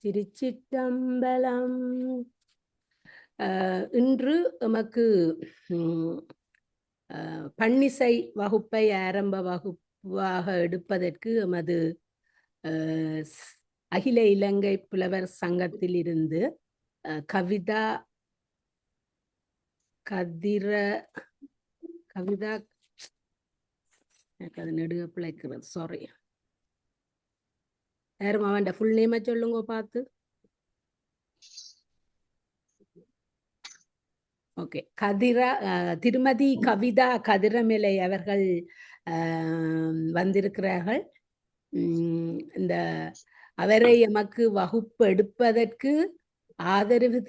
திருச்சிற்றம்பலம். இன்று எமக்கு பன்னிசை வகுப்பை ஆரம்ப வகுப்பாக எடுப்பதற்கு எமது அகில இலங்கை புலவர் சங்கத்தில் இருந்து கவிதா எனக்கு அது நெடுக பிழைக்கிறது, சாரி. யாரும் அவன் ஃபுல் நேமை சொல்லுங்க பார்த்து. ஓகே, திருமதி கவிதா கதிரமிலை அவர்கள் வந்திருக்கிறார்கள். இந்த அவரை எமக்கு வகுப்பு எடுப்பதற்கு ஆதரவு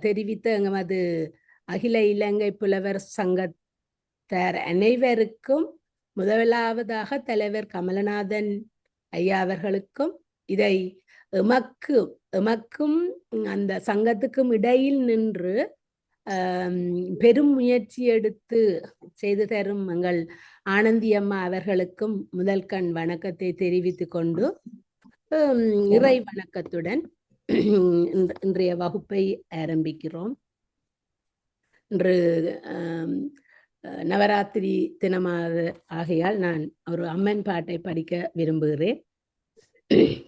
தெரிவித்த எமது அகில இலங்கை புலவர் சங்கத்தார் அனைவருக்கும் முதலாவதாக தலைவர் கமலநாதன் ஐயா அவர்களுக்கும் இதை எமக்கும் அந்த சங்கத்துக்கும் இடையில் நின்று பெரும் முயற்சி எடுத்து செய்து தரும் எங்கள் ஆனந்தி அம்மா அவர்களுக்கும் முதல் கண் வணக்கத்தை தெரிவித்துக் கொண்டு இறை வணக்கத்துடன் இன்றைய வகுப்பை ஆரம்பிக்கிறோம். இன்று நவராத்திரி தினமாக ஆகையால் நான் ஒரு அம்மன் பாட்டை படிக்க விரும்புகிறேன்.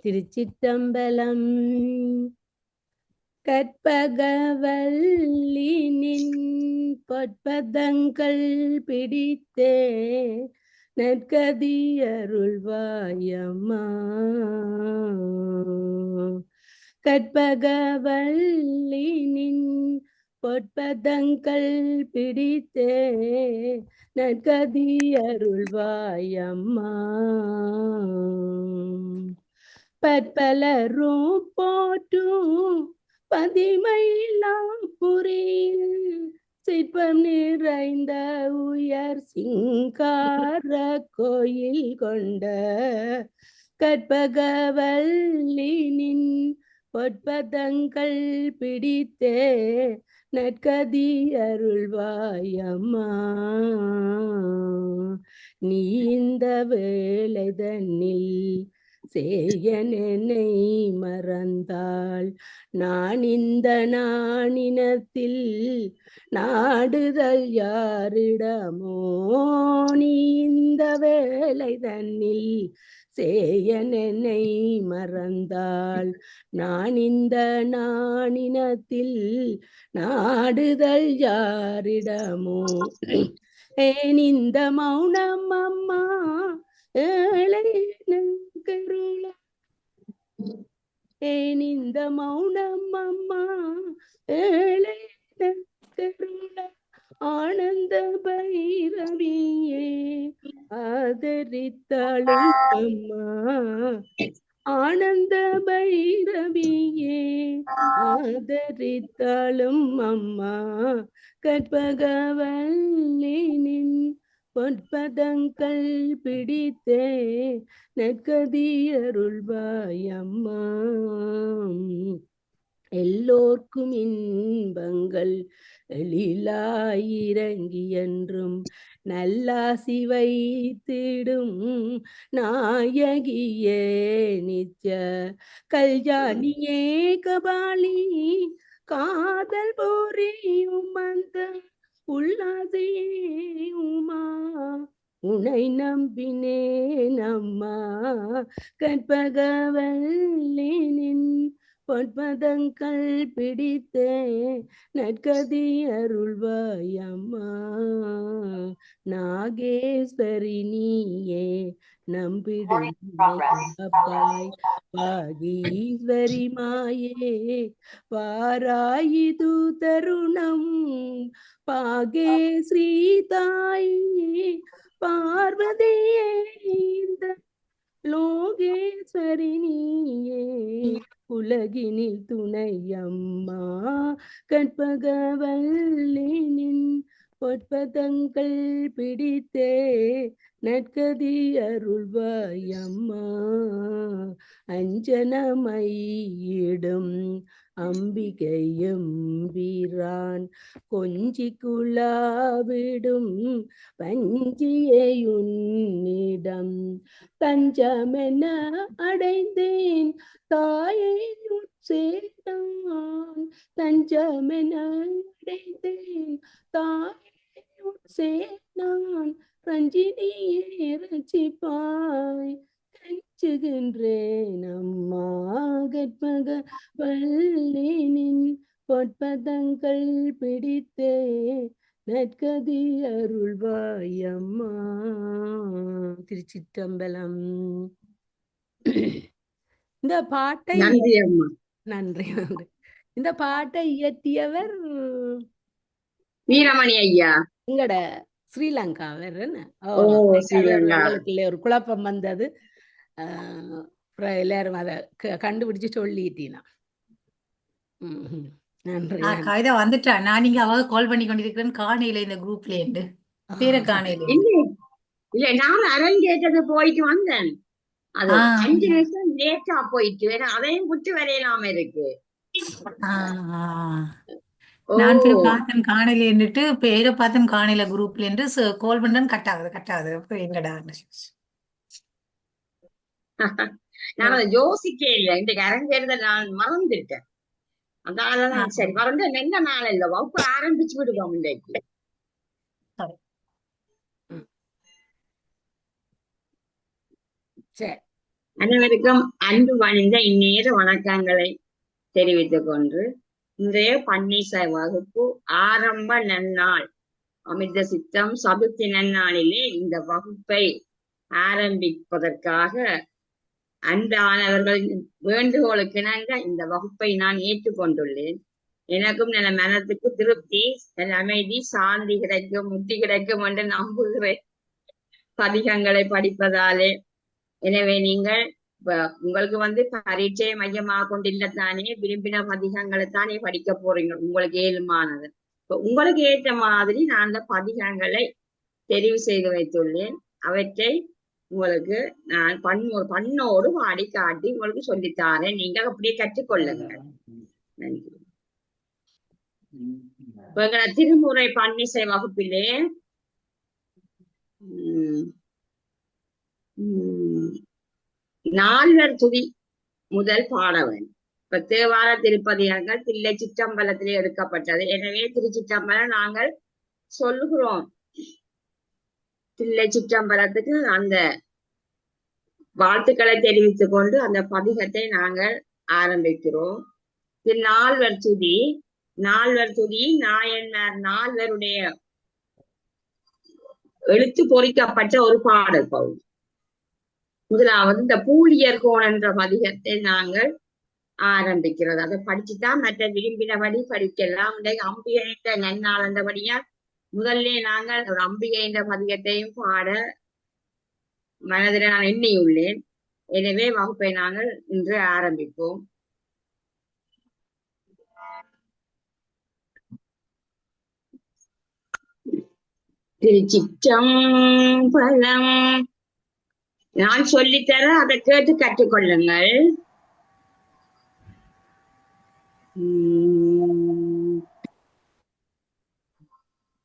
திருச்சிற்றம்பலம். கற்பகவல்லினின் பொற்பதங்கள் பிடித்தே நற்கதியருள்வாயம்மா. கற்பகவல்லினின் பொற்பதங்கள் பிடித்தே நற்கதியருள்வாயம்மா. பற்பலரும் போற்றும் பதிமையிலாம் புரியில் சிற்பம் நிறைந்த உயர் சிங்கார கோயில் கொண்ட கற்பகவல்லினின் பொற்பதங்கள் பிடித்தே நற்கதி அருள்வாயம்மா. நீ இந்த வேளைதனில் சேயனை மறந்தாள் நான் இந்த நாணினத்தில் நாடுதல் யாரிடமோ. நீ இந்த வேளை தன்னில் சேயனை மறந்தாள் நான் இந்த நாணினத்தில் நாடுதல் யாரிடமோ. ஏன் இந்த மௌனம் அம்மா ஏழை கருள. ஏன் இந்த மௌனம் அம்மா ஏழை கருள. ஆனந்த பைரவியே ஆதரித்தாளும் அம்மா. ஆனந்த பைரவியே ஆதரித்தாளும் அம்மா. கற்பகவல்லினின் பொற்பதங்கள் பிடித்தே நற்கதி அருள்வாயம்மா. எல்லோர்க்கும் இன்பங்கள் எழிலாயிரங்கி என்றும் நல்லாசி வைத்திடும் நாயகியே நிச்ச கல்யாணியே கபாலி காதல் போரியும் அந்த உல்லாசியே உமா. உனை நம்பினேன் அம்மா. கற்பகவல்லினின் பொற்பதங்கள் பிடித்தே நற்கதி அருள்வாயம்மா. நாகேஸ்வரி நீயே நம்பிடும் அப்பாய் பாகீஸ்வரி மாயே வாராயிது தருணம். பாகே ஸ்ரீதாயே பார்வதியே இந்த லோகேஸ்வரி நீயே உலகினில் துணையம்மா. கற்பகவல்லினின் பொற்பதங்கள் பிடித்தே நற்கதி அருள்வாயம்மா. அஞ்சனமையிடும் அம்பிகையும் வீரான் கொஞ்சி குழாவிடும் பஞ்சியுன்னிடம் தஞ்சமென அடைந்தேன் தாயை சேதான் தஞ்சமென அடைந்தேன் தாயே உன் சேதான் ரஞ்சினியே ரட்சிப்பாய் கெஞ்சுகின்றேன் அம்மா கற்பக வல்லினின் பொற்பதங்கள் பிடித்தே நற்கதி அருள்வாய் அம்மா. திருச்சிற்றம்பலம். இந்த பாட்டை நன்றி அம்மா. நன்றி நன்றி. இந்த பாட்டை இயற்றியவர் வீரமணி ஐயா, எங்கட ஸ்ரீலங்காவர். ஓ ஸ்ரீலங்கா. எங்களுக்குள்ள ஒரு குழப்பம் வந்தது. எல்லாரும் அதை கண்டுபிடிச்சு சொல்லிட்டீனா. நன்றி. காய்தா வந்துட்டா. நான் நீங்க அவ கால் பண்ணி கொண்டிருக்கிறேன் காணையில இந்த குரூப்ல இருந்து பேர காணையில இல்ல நான் அரங்கேற்றது போயிட்டு வந்தேன். அது 5 நிமிஷம் லேட்டா போயிட்டு அதையும் விட்டு வரையலாம இருக்கு. நான் போய் பார்த்தேன் காணையில இருந்துட்டு பேரை பார்த்தேன் காணையில குரூப்ல இருந்து கால் பண்றேன் கட் ஆகுது அப்ப எங்கடா நான் அதை யோசிக்க இல்லை. இன்றைக்கு அரங்கேறத நான் மறந்துட்டேன். அதனாலதான் சரி மறந்து எந்த நாள் இல்ல வகுப்பு ஆரம்பிச்சு விடுவோம் இன்றைக்கு. அனைவருக்கும் அன்பு வாய்ந்த இந்நேர வணக்கங்களை தெரிவித்துக் கொண்டு இன்றைய பன்னிசை வகுப்பு ஆரம்ப நன்னாள் அமிர்த சித்தம் சதுர்த்தி நன்னாளிலே இந்த வகுப்பை ஆரம்பிப்பதற்காக அன்பானவர்களின் வேண்டுகோளுக்கு இணங்க இந்த வகுப்பை நான் ஏற்றுக்கொண்டுள்ளேன். எனக்கும் என் மனத்துக்கு திருப்தி, என் அமைதி, சாந்தி கிடைக்கும், முக்தி கிடைக்கும் என்று நம்புகிறேன் பதிகங்களை படிப்பதாலே. எனவே நீங்கள் உங்களுக்கு பரீட்சை மையமாக கொண்டில்லத்தானே விரும்பின பதிகங்களை தானே படிக்க போறீங்க. உங்களுக்கு ஏழுமானது. உங்களுக்கு ஏற்ற மாதிரி நான் அந்த பதிகங்களை தெரிவு செய்து வைத்துள்ளேன். அவற்றை உங்களுக்கு நான் பண்ணோடு பாடி காட்டி உங்களுக்கு சொல்லித்தாரேன். நீங்கள் அப்படியே கற்றுக்கொள்ளுங்கள். நன்றி. திருமுறை பன்னிசை வகுப்பிலே நால்வர் துதி முதல் பாடவன். இப்ப தேவார திருப்பதிகங்கள் தில்லை சிற்றம்பலத்திலே எடுக்கப்பட்டது. எனவே திருச்சிற்றம்பலம் நாங்கள் சொல்லுகிறோம். தில்லை சிற்றம்பலத்துக்கு அந்த வாழ்த்துக்களை தெரிவித்துக் கொண்டு அந்த பதிகத்தை நாங்கள் ஆரம்பிக்கிறோம். இது நால்வர் துதி. நாயன்மார் நால்வருடைய எழுத்து பொறிக்கப்பட்ட ஒரு பாடல் பகுதி. முதலாவது இந்த பூழியர் கோன் என்ற பதிகத்தை நாங்கள் ஆரம்பிக்கிறது. அதை படிச்சுதான் மற்ற விரும்பினபடி படிக்கலாம். அம்பிகை நன்னாள் என்றபடியால் முதல்ல நாங்கள் ஒரு அம்பிகை என்ற பதிகத்தையும் பாட மனதில் நான் எண்ணியுள்ளேன். எனவே வகுப்பை நாங்கள் இன்று ஆரம்பிப்போம். திருச்சிற்றம்பலம். நான் சொல்லித்தர அதை கேட்டு கற்றுக்கொள்ளுங்கள்.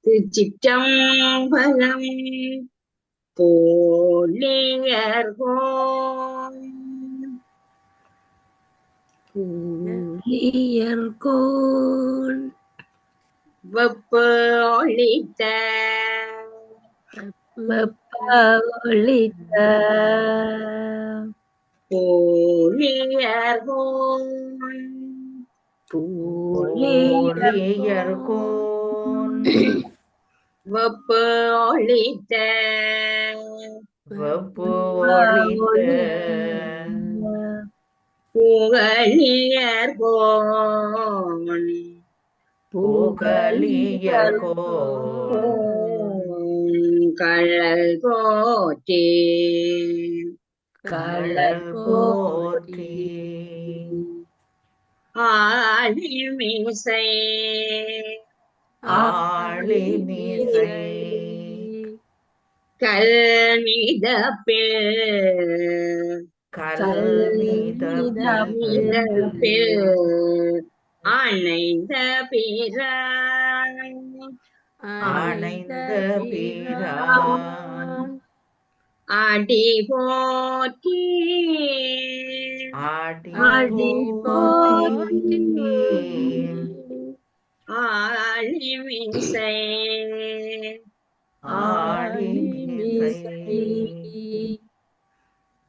திருச்சிற்றம்பலம். போலியர்கோன் வெப்ப ஒளித்த போலியர்கோன் வெப்ப ஒளித்த புகழியர்கோன் கழல் போற்றி ஆழிமிசை கல்மிதப்பில் அணைந்த பீரான் அடி போற்றி ஆடி ஆடி போற்றி ஆழிமிசை ஆழிமிசை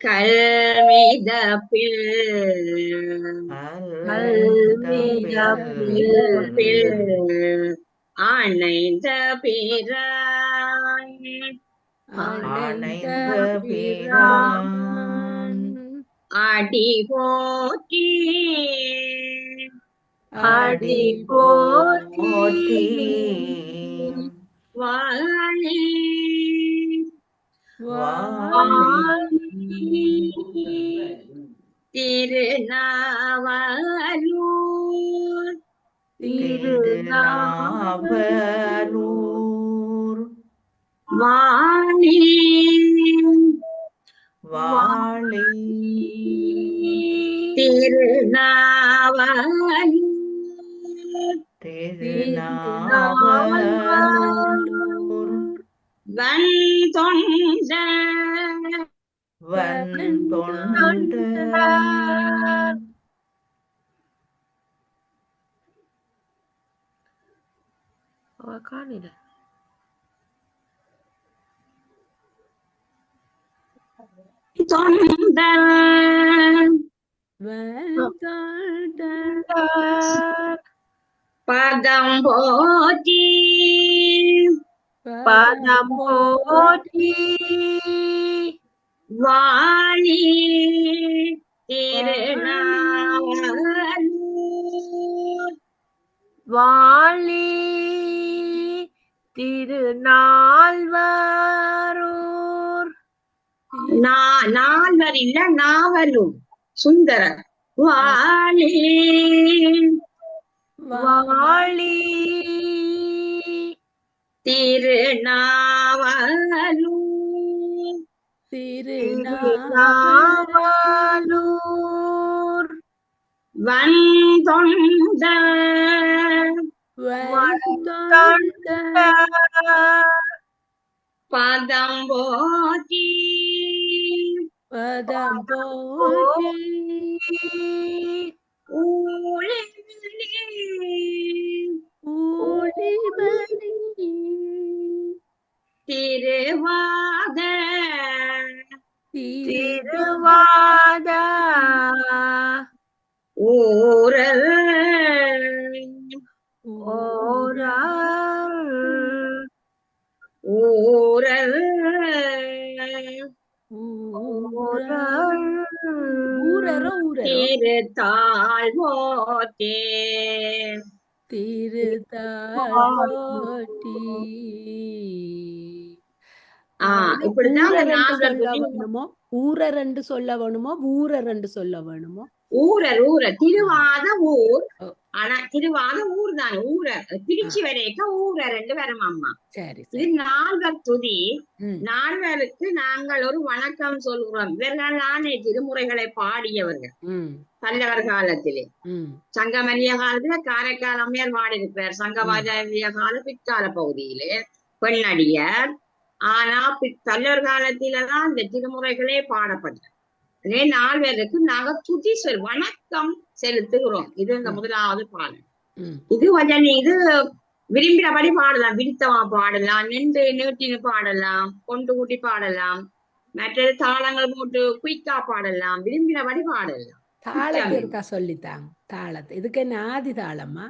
கல்மிதப்பில் அணைந்த பிரான் அணைந்த பிரான் அடி போற்றி அடி போற்றி வாழி திருநாவலூர் திருநாவலூர் வாணி வாழி திருநாவலூர் திருநாவலூர் வன் தொண்ட வன் தொண்ட காணில தொண்ட பதம் போற்றி வாணி திருநாவலூர் வாழி திருநால்வரூர் நால்வர் இல்ல நாவலும் சுந்தரர் வாணி வாழி திருநாவலூர் திருநாவலூர் வன் தொண்ட பதம் போற்றி பதம் போற்றி ஊழிமணி திருவாத திருவாத ஊரல் ஓரல் ஊரல் ஊரல் ஊரரோ ஊரரோ திருத்தாள் போத்தே திருத்தாட்டி இப்படிதான் அந்த நால்வர் சொல்ல துதி வேணுமோ ஊரர் என்று சொல்ல வேணுமோ ஊரர் என்று சொல்ல வேணுமோ ஊரர் திருவாத ஊர் ஓ. ஆனா திருவாத ஊர் தானே ஊரர் திருச்சி வரைக்கும் ஊரர் என்று வரும் அம்மா சரி இது சரி நால்வர் துதி ம் நால்வருக்கு நாங்கள் ஒரு வணக்கம் சொல்கிறோம் இவர்கள் தானே திருமுறைகளை பாடியவர்கள் ம் பல்லவர் காலத்திலே ம் சங்கமலிய காலத்துல காரைக்கால் அம்மையார் பாடியிருக்கிறார் சங்கபாஜாரிய கால பிற்கால பகுதியிலே பெண்ணடியார் ஆனா பல்லவர் காலத்திலதான் இந்த திருமுறைகளே பாடப்பட்டது அதே நால்வருக்கு நாங்க துதி வணக்கம் செலுத்துகிறோம் இது இந்த முதலாவது பாடல் ம் இது கொஞ்சம் இது விரும்பினபடி பாடலாம் விருத்தமா பாடலாம் நின்று நீட்டின்னு பாடலாம் கொண்டு கூட்டி பாடலாம் மற்றது தாளங்கள் போட்டு குயிக்கா பாடலாம் விரும்பினபடி பாடலாம் தாளத்தை இருக்கா சொல்லித்தாங்க தாளத்தை இதுக்கு என்ன ஆதி தாளம்மா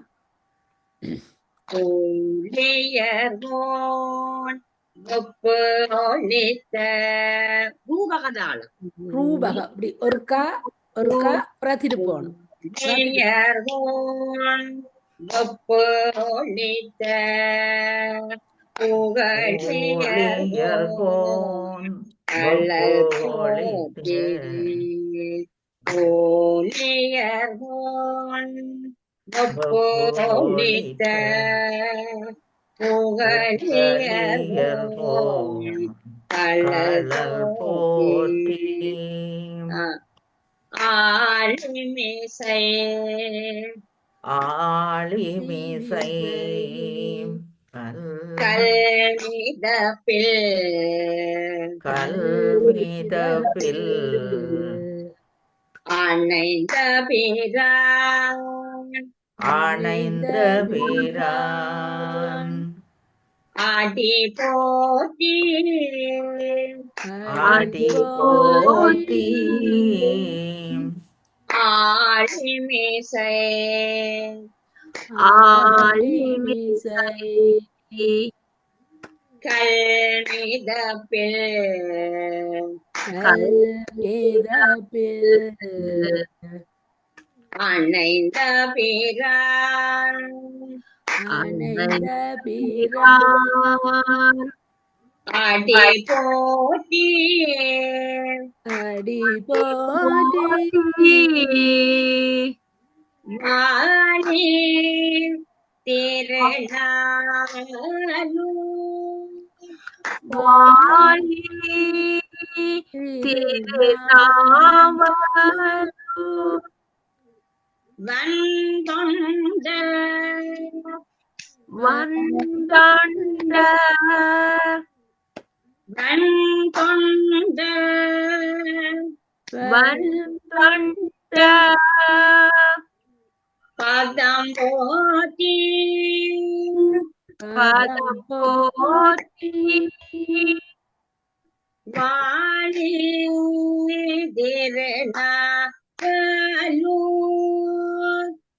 ரூபகதாளம் ரூபக இப்படி ஒருக்கா பிரதிரு போகணும் ஆழிமிசை கல்மிதப்பில் அணைந்த பிரான் அணைந்த பிரான் அடி போற்றி அடி போற்றி ஆழிமிசை ஆழிமிசை கல்மிதப்பில் கல்மிதப்பில் அணைந்த பிரான் அணைந்த பிரான் அடி போற்றி அடி போற்றி மாணி திருநாளும் வாழி திருநாவலூர் வந்தொண்ட வந்தொண்ட வந்தொண்ட வந்தொண்ட பதம் போற்றி பதம் போற்றி வாழி திருநாளூர்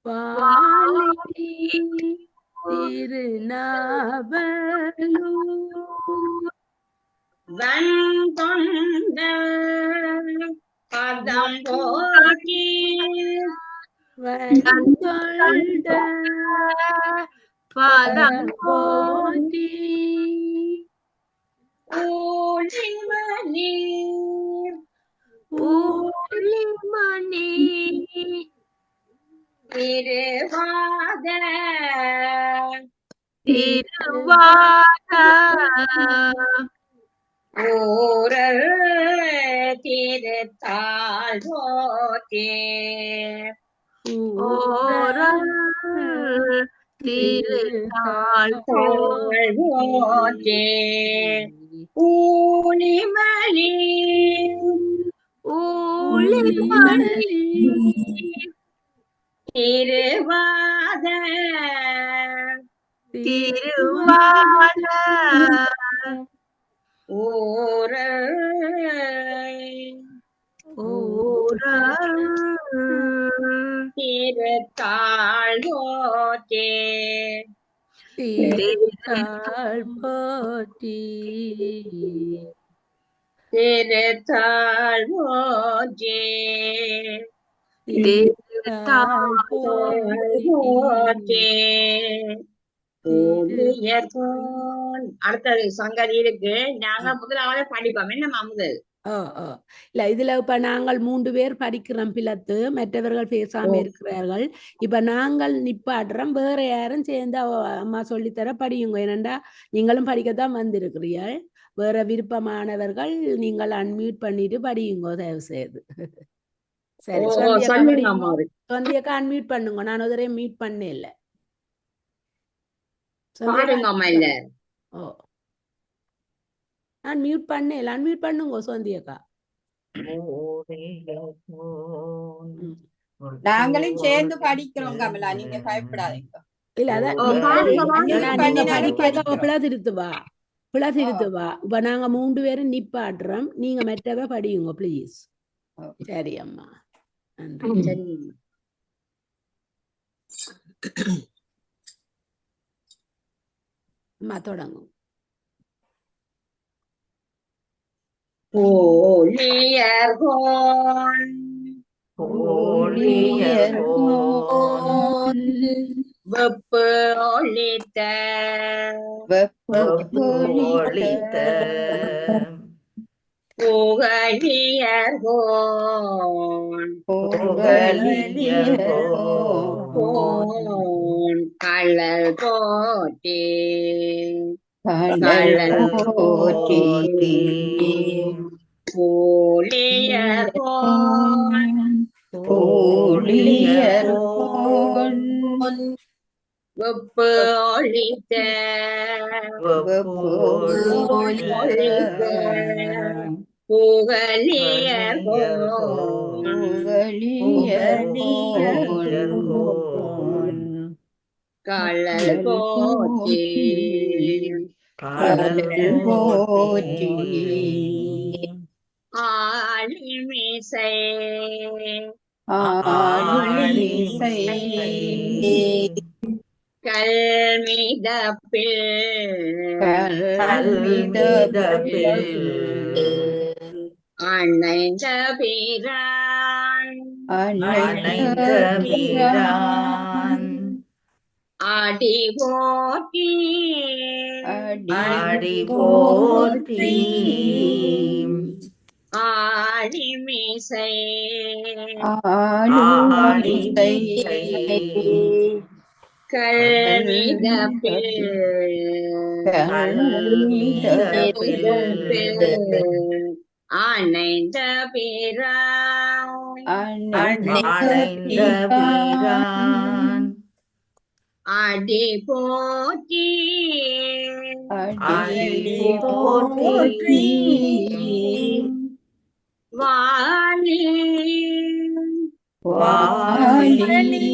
வாழி திருநாவலூர் வந்தொண்ட பதம் போற்றி வந்தொண்ட பதம் போற்றி ஊழிமணி ஊழிமணி திருவாத திருவாத ஊரல் திருத்தாள் போற்றே ஓரல் திருத்தாள் போற்றே ஊழிமணி ஊழிமணி திருவாத திருவாத ஊரல் ஓரல் திருத்தாள் போற்றே திருத்தாள் போற்றி திருத்தாள் போற்றே திருத்தாள் போற்றே அடுத்தது சங்கதி இருக்கு. நாங்க முதலாவது படிப்போம். என்னம்மா முதல்? இல்ல இதுல இப்ப நாங்கள் 3 பேர் படிக்கிறோம் பிளத்து, மற்றவர்கள் பேசாம இருக்கிறார்கள். இப்ப நாங்கள் நிப்பாடுறோம், வேற யாரும் சேர்ந்து அம்மா சொல்லித்தர படியுங்க. ஏனண்டா நீங்களும் படிக்கத்தான் வந்திருக்கிறீர்கள். வேற விருப்பமானவர்கள் நீங்கள் அன்மியூட் பண்ணிட்டு படியுங்க தயவு செய்து. சரி, சொந்தியக்கா அன்மியூட் பண்ணுங்க. நான் ஒரு மீட் பண்ண இல்ல. நான் மியூட் பண்ணல, அன்மியூட் பண்ணுங்க சொந்தியக்கா. நாங்களும் சேர்ந்து படிக்கிறோம் கமலா, நீங்க பயப்படாதீங்க. இல்ல அதான் பிளதிருத்துவா. இப்ப நாங்க 3 பேரும் நிப்பாடுறோம், நீங்க மெட்டவ படியுங்க பிளீஸ். சரி அம்மா, நன்றி. அம்மா தொடங்கும். ஊழியர்கோன் வெப்பு ஒளித்த புகழியர்கோன் கள்ளல் போற்றி வெப்பு ஒளித்த புகழியர்கோன் கடல் போற்றி கடல் போற்றி ஆழிமிசை ஆழிமிசை கல்மிதப்பில் கல்மிதப்பில் அணைந்த பிரான் அணைந்த பிரான் அடி போற்றி அடி போற்றி ஆழிமிசை ஆழிமிசை கல்மிதப்பில் அணைந்த பிரான் அணைந்த பிரான் அடி போற்றி அடி போற்றி வாணி வாணி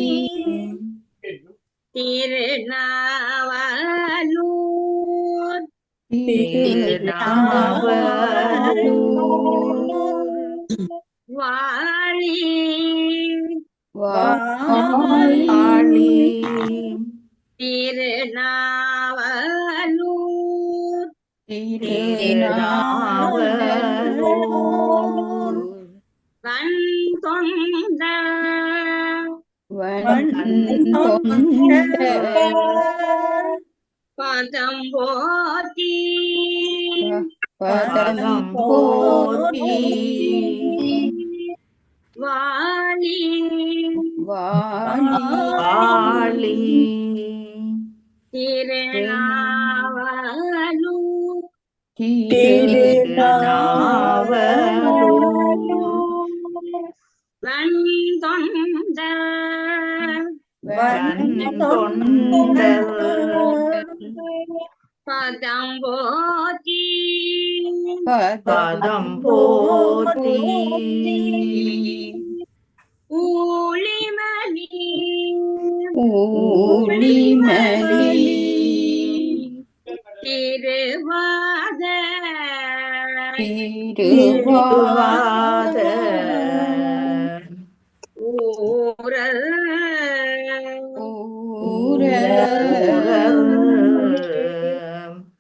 திருநாவலூர் திருநாவலூர் வாழி வாழி திருநாவலூர் திருநாவலூர் வன் தொண்ட பதம் போற்றி பதம் போற்றி வாழி வாழி திருநாவலூர் திருநாவலூர் வன் தொண்ட தொண்டர் பதம் போற்றி பதம் போற்றி ஊழிமணி திருவாத திருவாத ஊரல்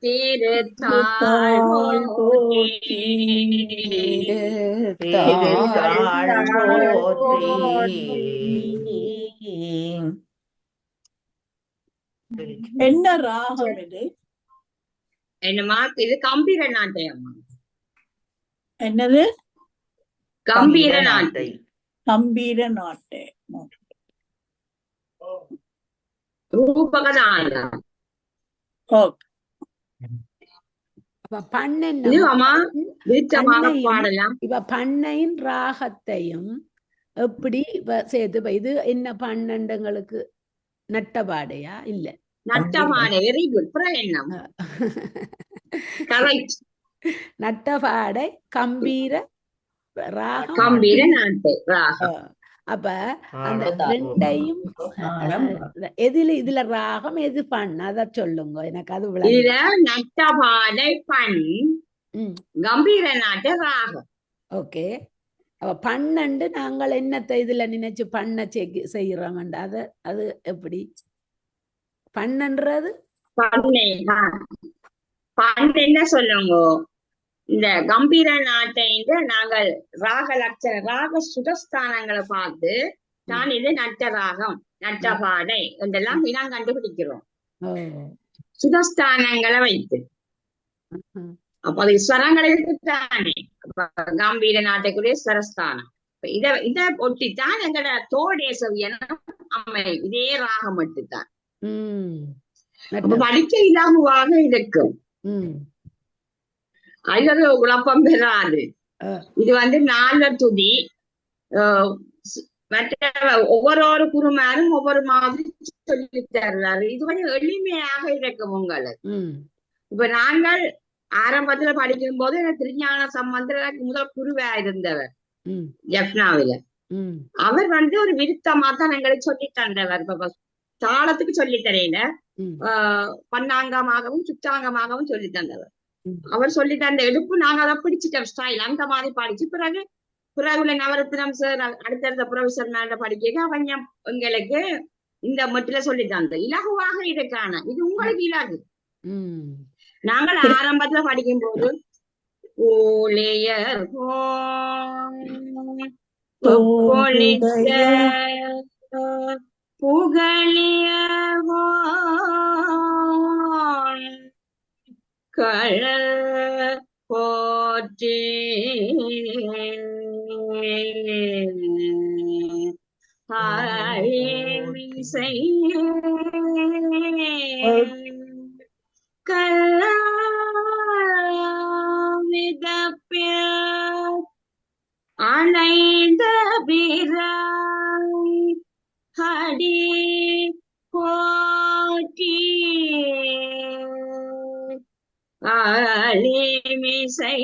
திருத்தாள் போற்றி என்ன ராகம் இது? என்னமா இது கம்பீர நாட்டையம்மா. என்னது? கம்பீர நாட்டை. கம்பீர நாட்டை. ரூபகதானம். ஓகே. பாடலாம். இப்ப பண்ணையின் ராகத்தையும் எப்படி சேர்த்து இது என்ன பன்னெண்டுங்களுக்கு நட்டபாடையா இல்ல நட்டபாடை? Very good. கரெக்ட். நட்டபாடை கம்பீர ராகம் கம்பீர நாட்டை ராகம். அப்ப அந்த ரெண்டையும் இதுல ராகம் எது பண்ண அத சொல்லுங்க எனக்கு. அது இதுல நட்டபாடை பண், கம்பீர நாட்டை ராகம். ஓகே. அப்ப பன்னெண்டு நாங்கள் என்னத்தை இதுல நினைச்சு பண்ண செய்யறோம் அது அது எப்படி பண்ணன்றது? பண்ண என்ன சொல்லுங்க? இந்த கம்பீர நாட்டை நாங்கள் ராக லட்சண ராக சுதஸ்தானங்களை பார்த்து தான் இது நட்ட ராகம் நட்டபாடை என்றெல்லாம் நான் கண்டுபிடிக்கிறோம் சுதஸ்தானங்களை வைத்து. அப்ப அது ஸ்வரங்களை இருக்குத்தானே. கம்பீர நாட்டைக்குரிய ஸ்வரஸ்தானம் இத ஒட்டித்தான் எங்களோட தோடேசவியனம் அம்மை இதே ராகம் மட்டும்தான். படிக்க இல்லாமவாக இருக்கும். அது குழப்பம் பெறாது. இது நாலு துதி. மற்ற ஒவ்வொரு குருமாரும் ஒவ்வொரு மாதிரி சொல்லி தர்றாரு. இது கொஞ்சம் எளிமையாக இருக்கும் உங்களுக்கு. இப்ப நாங்கள் ஆரம்பத்துல படிக்கும் போது எனக்கு திருஞான சம்பந்தர் எனக்கு முதல் குருவா இருந்தவர் ஜப்னாவில. அவர் ஒரு விருத்தமா தான் எங்களுக்கு சொல்லி தந்தவர். தாளத்துக்கு சொல்லித் தரேன். ம், பன்னாங்கமாகவும் சுற்றாங்கமாகவும் சொல்லி தந்தவர். ம். அவர் சொல்லி தந்த எடுப்பு நாங்க அதை பிடிச்சிட்டோம் ஸ்டைல் அந்த மாதிரி படிச்சு பிறகுல நவரத்னம் சார் அடுத்தடுத்த ப்ரொஃபசர் மேல படிக்க கொஞ்சம் எங்களுக்கு இந்த மட்டில சொல்லி தந்த இலகுவாக இருக்கான இது உங்களுக்கு இலகு. ம். நாங்கள் ஆரம்பத்துல படிக்கும் போது ஊழியர் பொழித்த புகழிய கழல் போற்றி ஆழிமிசை கல்லாவிதப்பில் அணைந்த பிராய் அடி போற்றி ஆழிமிசை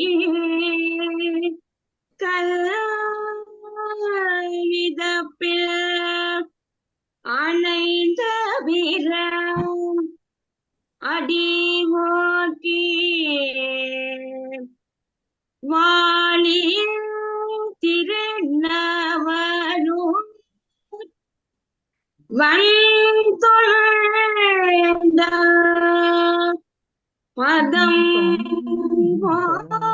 கல்லாவிதப்பில் அணைந்த பிராய் அடி போற்றி வாழிய திருநவனும் வந்தொழ்ந்த பதம் போற்றி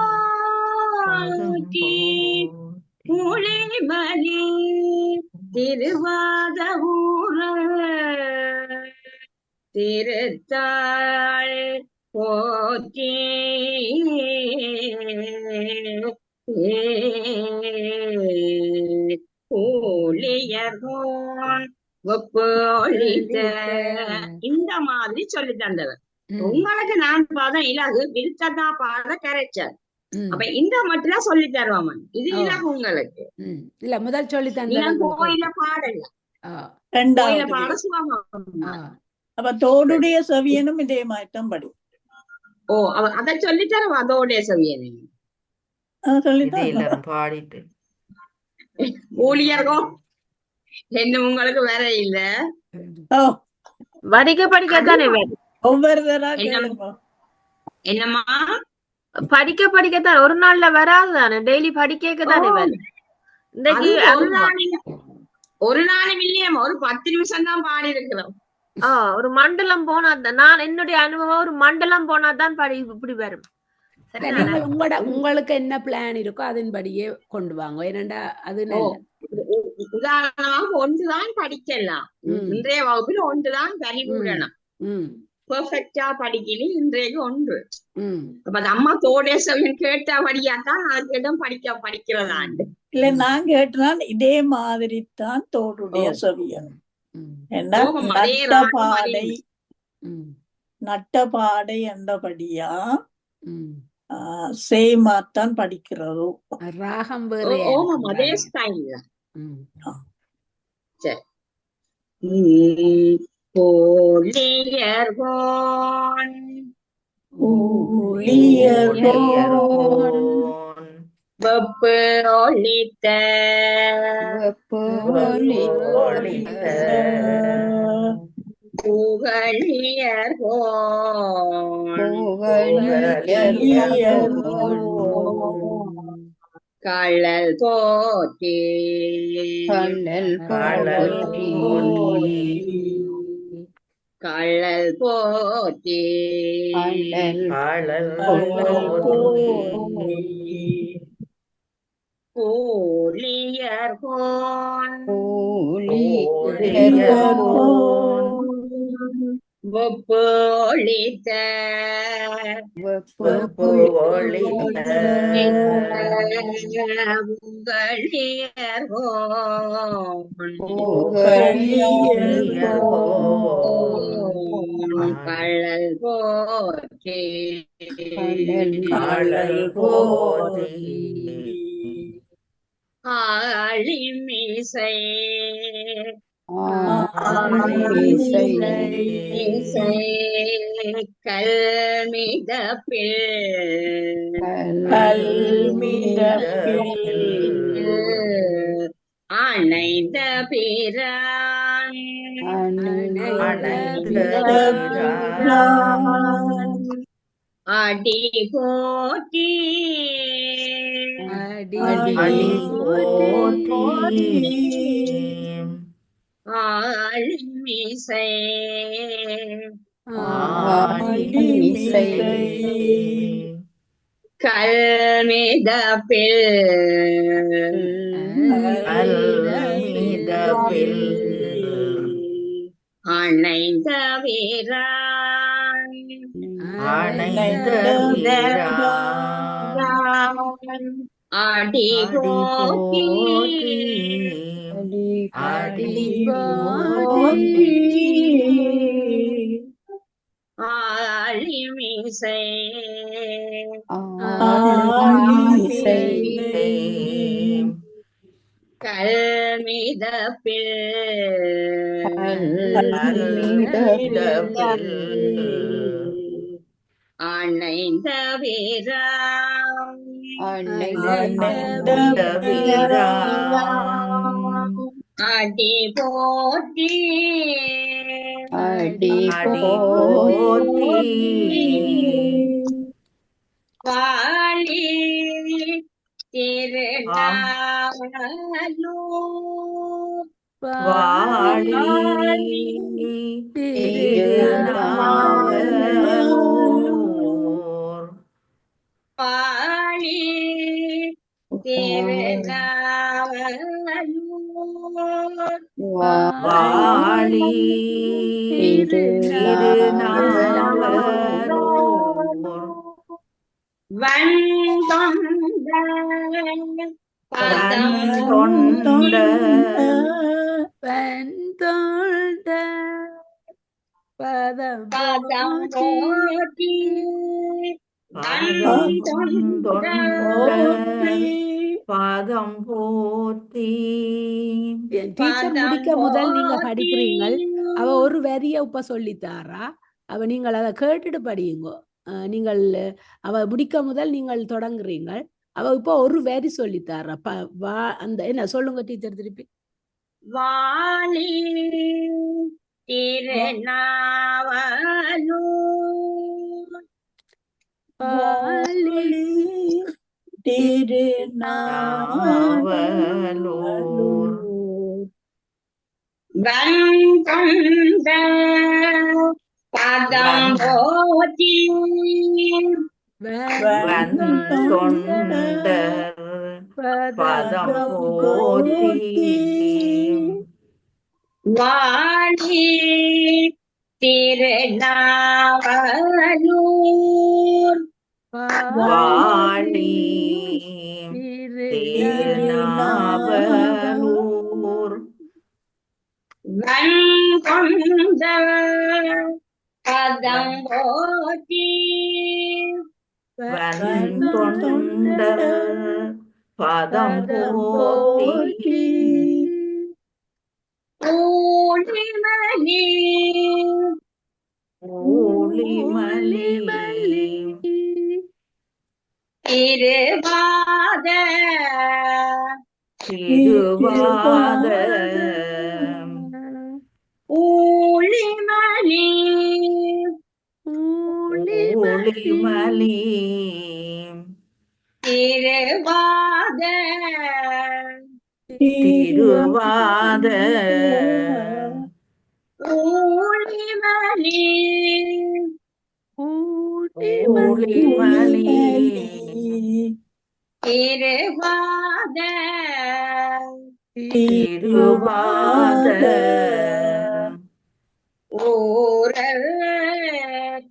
புலிபலி திருவாத ஊர திருத்தாள் போற்றி ஊழியர்கோன் ஒப்பொழித்த இந்த மாதிரி சொல்லி தந்தவர். உங்களுக்கு நான் பாதம் இலகு விருத்ததா பாத கரைச்சல். அப்ப இந்த மட்டும் சொல்லி தருவோம். இது இலகு உங்களுக்கு இல்ல முதல் சொல்லி தந்த கோயில பாடல ரெண்டாவது பாட சுவாமம். அப்ப தோடுடைய செவியனும் இதே மாற்றம் படி. ஓ அத சொல்லி தருவோம். அதோடைய செவியனு சொல்லித்தான் பாடிட்டு ஊழியர்களோ என்ன உங்களுக்கு வேற இல்ல படிக்க படிக்கத்தானே ஒவ்வொருத்தரா கேளுங்க. என்னம்மா படிக்க படிக்கத்தான் ஒரு நாள்ல வராது தானே டெய்லி படிக்க தானே இன்னைக்கு ஒரு நாளும் இல்லையா ஒரு 10 நிமிஷம் தான் பாடி இருக்கிறோம். ஒரு மண்டலம் போனா நான் என்னுடைய அனுபவம் ஒரு மண்டலம் போனாதான் படி இப்படி வரும். உங்களுக்கு என்ன பிளான் இருக்கோ அதன்படியே கொண்டு வாங்க. ஏனண்டா அது உதாரணமாக ஒன்றுதான் படிக்கலாம். இன்றைய வகுப்பில் ஒன்றுதான் வரிவிடணும். பெர்ஃபெக்டா படிக்கல இன்றைக்கு ஒன்று. அப்ப அம்மா தோடைய செவியன் கேட்டபடியாத்தான் அதுக்கு இடம் படிக்கிறதாண்டு இல்ல நான் கேட்டான் இதே மாதிரி தான் தோடுடைய செவியன். நட்டபாடை என்றபடியா சேமாத்தான் படிக்கிறதோ ராகம் அதே ஸ்டைல். ஊழியர்கோன் வெப்பு ஒழித்த கள்ளல் போற்றி கள்ளல் போற்றி ஊழியர்கோன் ஒப்பொழித்த கள்ளல் போற்றி ஆழிமிசை கல்மிதப்பில் அணைந்த பிரான் அணைந்த பிரான் அடி போற்றி அடி அடி போற்றி போற்றி ஆழிமிசை ஆழிமிசை கல்மிதப்பில் அல்மிதப்பில் அணைந்த வீரான் அணைந்த வீரான் அடி போற்றி அடி போற்றி ஆழிமிசை ஆழிமிசை கல்மிதப்பில் அல்மிதப்பில் அணைந்த வீரான் அணைந்த வீரான் அடி போற்றி அடி போற்றி வாழி திருநாவலூர் வாழி திருநாவலூர் வாழி திருநாவலூர் வாழி திருநாவலூர் வந்தொண்ட பதம் தொண்ட வெண்தோண்ட பதம் பதம் போற்றி தொண்ட பாதம் போற்றி டீச்சர் முடிக்க முதல் நீங்க படிக்கிறீங்கள் அவ ஒரு வரிய இப்ப சொல்லித்தாரா அவ நீங்கள் அதை கேட்டுட்டு படியுங்கோ நீங்கள் அவ முடிக்க முதல் நீங்கள் தொடங்குறீங்கள் அவ இப்ப ஒரு வரி சொல்லித்தாரா அந்த என்ன சொல்லுங்க டீச்சர் திருப்பி வாழி திருநாவலூர் வாழி திருநாவலூர் வந்தொண்ட பதம் போற்றி வந்தொண்டர் பதம் போற்றி வாழி திருநாவலூர் வாழி திருநாவலூர் வந்தொண்ட பதம் போற்றி வந்தொண்டர் பதம் போற்றி ஊழிமலி ஊழிமலி திருவாத திருவாத ஊழிமலி ஊழிமலி திருவாத திருவாத ஊழிமலி ஊழிமலி திருவாத திருவாத ஊரல்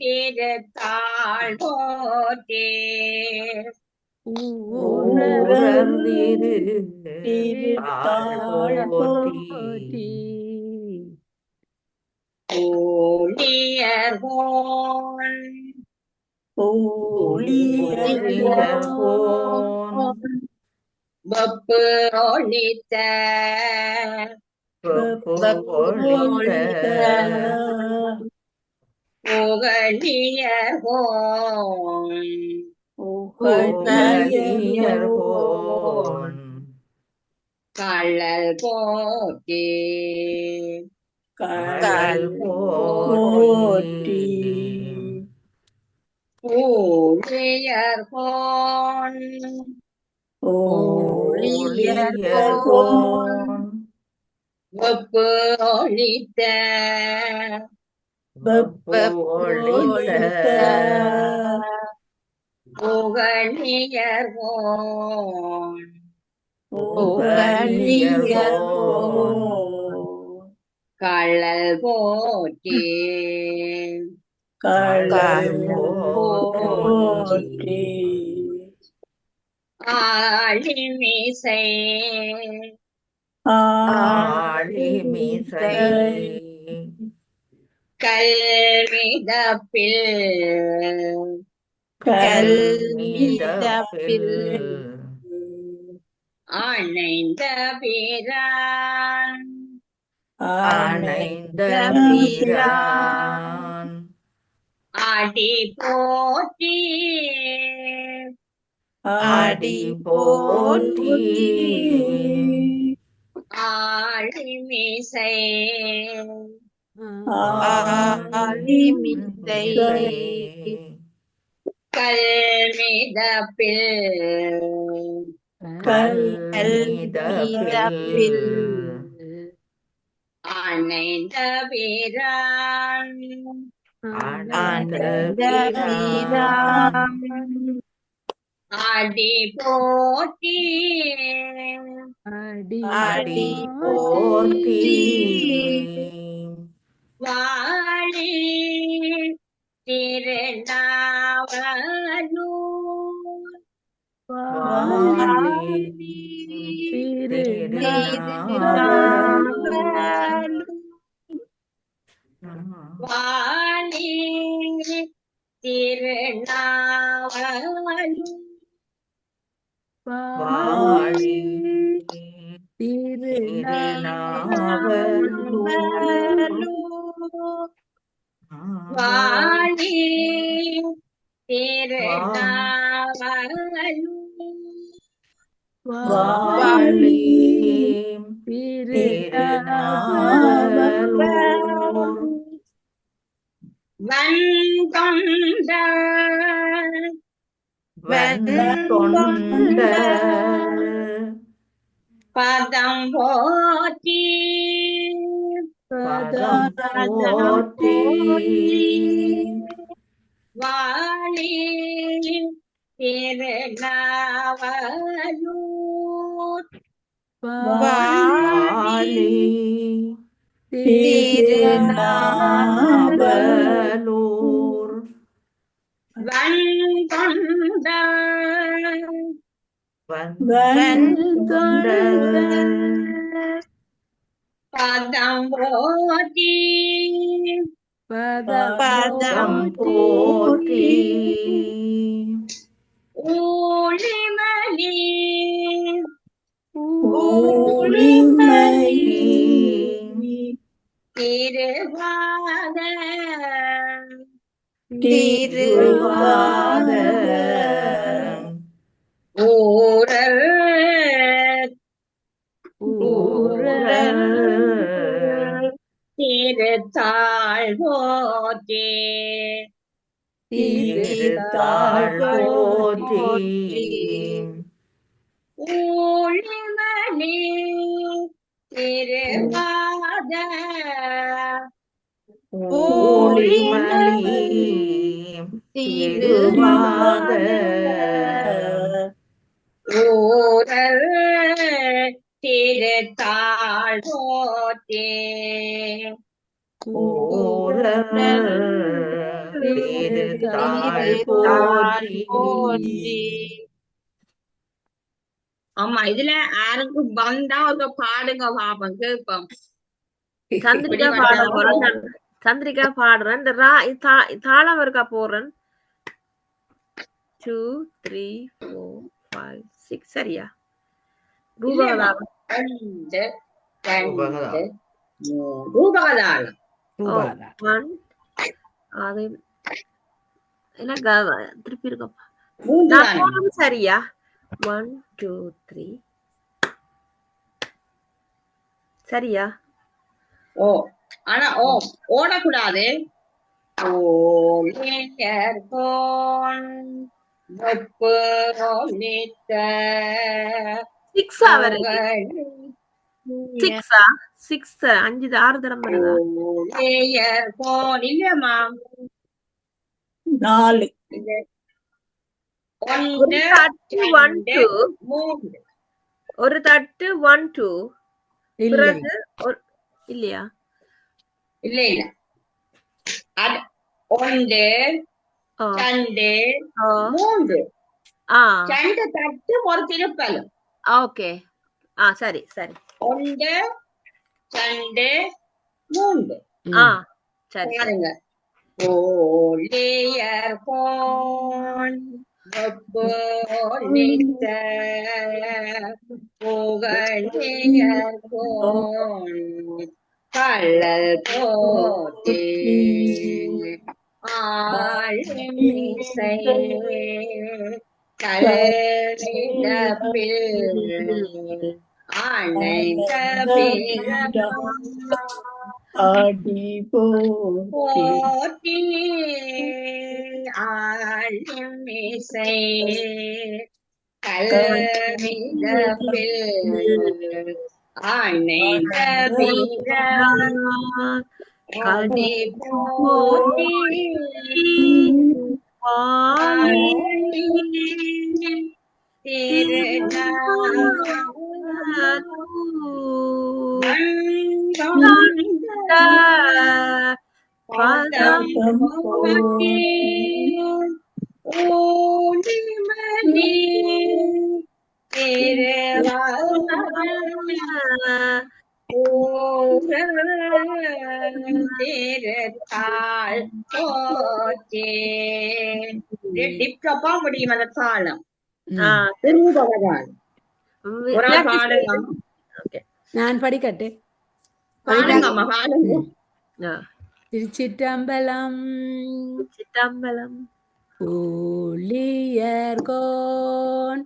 திருத்தாள் போற்றே ஊரர் திருத்தாள் போற்றி ஊழியர்கோன் ஊழியர்கோன் வப்பு ஒழித்த ஒழித்த புகழியர்கோன் கள்ளல் போற்றே கடல் போற்றி ஊழியர்கோன் ஊழியர்கோன் வெப்பு ஒழித்த வெப்பொழித்த புகழியர்கோன் புகழியர்கோன் கள்ளல் போற்றி கடல் போற்றி போற்றி ஆழிமிசை ஆழிமிசை கல்விதப்பில் கல்மிதப்பில் அணைந்த பிரான் அணைந்த பிரான் அடி போற்றி அடி போற்றி ஆழிமிசை ஆழிமிசை கல்விதப்பில் கல்மிதப்பில் அணைந்த பிரான் அணைந்த பிரான் அடி போற்றி அடி போற்றி வாழி திருநாவலூர் வாழி திருநாவலூர் வாழி திருநாவலூர் வாழி திருநாவலூர் வாழி திருநாவலூர் வாழி திருநாவலூர் வன்கொண்ட வெண்கொண்ட பதம் போற்றி பதம் போற்றி வாழி திருநாவலூர் வாழி திருநாவலூர் வன்கொண்ட வெண்கொண்ட பதம் போற்றி பதம் போற்றி ஊழிமணி திருவாத திருவாத ஊரல் திருத்தாள் போற்றி திருத்தாள் போற்றி ஊழிமணி திருவாத ஊழிமணி திருவாத ஊரல் திருத்தாள் போற்றி ஊரல் திருத்தாள் போற்றி. ஆமா இதுல யாருக்கு வந்தா ஒரு பாடுங்க பாப்போம் கேட்போம். சந்திரிகா பாட போறேன். சந்திரிகா பாடுறேன். இந்த தாளம் இருக்கா போடுறேன். 2 3 4 5 6 சரியா? ரூபகதாளம். ரூபகதாளம். அது எனக்கு திருப்பி இருக்கப்பா. சரியா? 1 2 3 சரியா? ஓ ஆனா ஓடக்கூடாது. ஓலேயர்கோன் வெப்பு ஒலித்த சிக்ஸா வருது சிக்ஸா 6 6 தரம் வருதா ஓலேயர்கோன் இல்லம்மா 4 இது ஒரு ஒன்று தட்டு 1 ரெண்டு 2 மூன்று ஒரு தட்டு 1 2 இல்லை பிறகு இல்லையா இல்ல இல்ல அது ஒன்று ஓ ரெண்டு ஓ மூன்று ஆ ரெண்டு தட்டு ஒரு திருப்பலும் ஓகே சரி சரி ஒன்று ரெண்டு மூன்று ஆ சரி சரி பாருங்க ஓலேயர்கோன் வெப்பு ஒலித்த புகழேயர்கோன் கள்ளல் போற்றி ஆழிமிசை கல்விடப்பில் அணைந்த அடி போற்றி போற்றி ஆழிமிசை கல்விடப்பில் அணைந்த அடி போற்றி பதம் போற்றி ஓடிமணி திருத்தாள் போற்றே டிப்டப்பா முடியும் அந்த தாளம் திருபகவான் ஒரு ஆள் பாடுங்க நான் படிக்கட்டு பாடுங்க அம்மா பாடுங்க திருச்சிற்றம்பலம் சிற்றம்பலம் ஊழியர்கோன்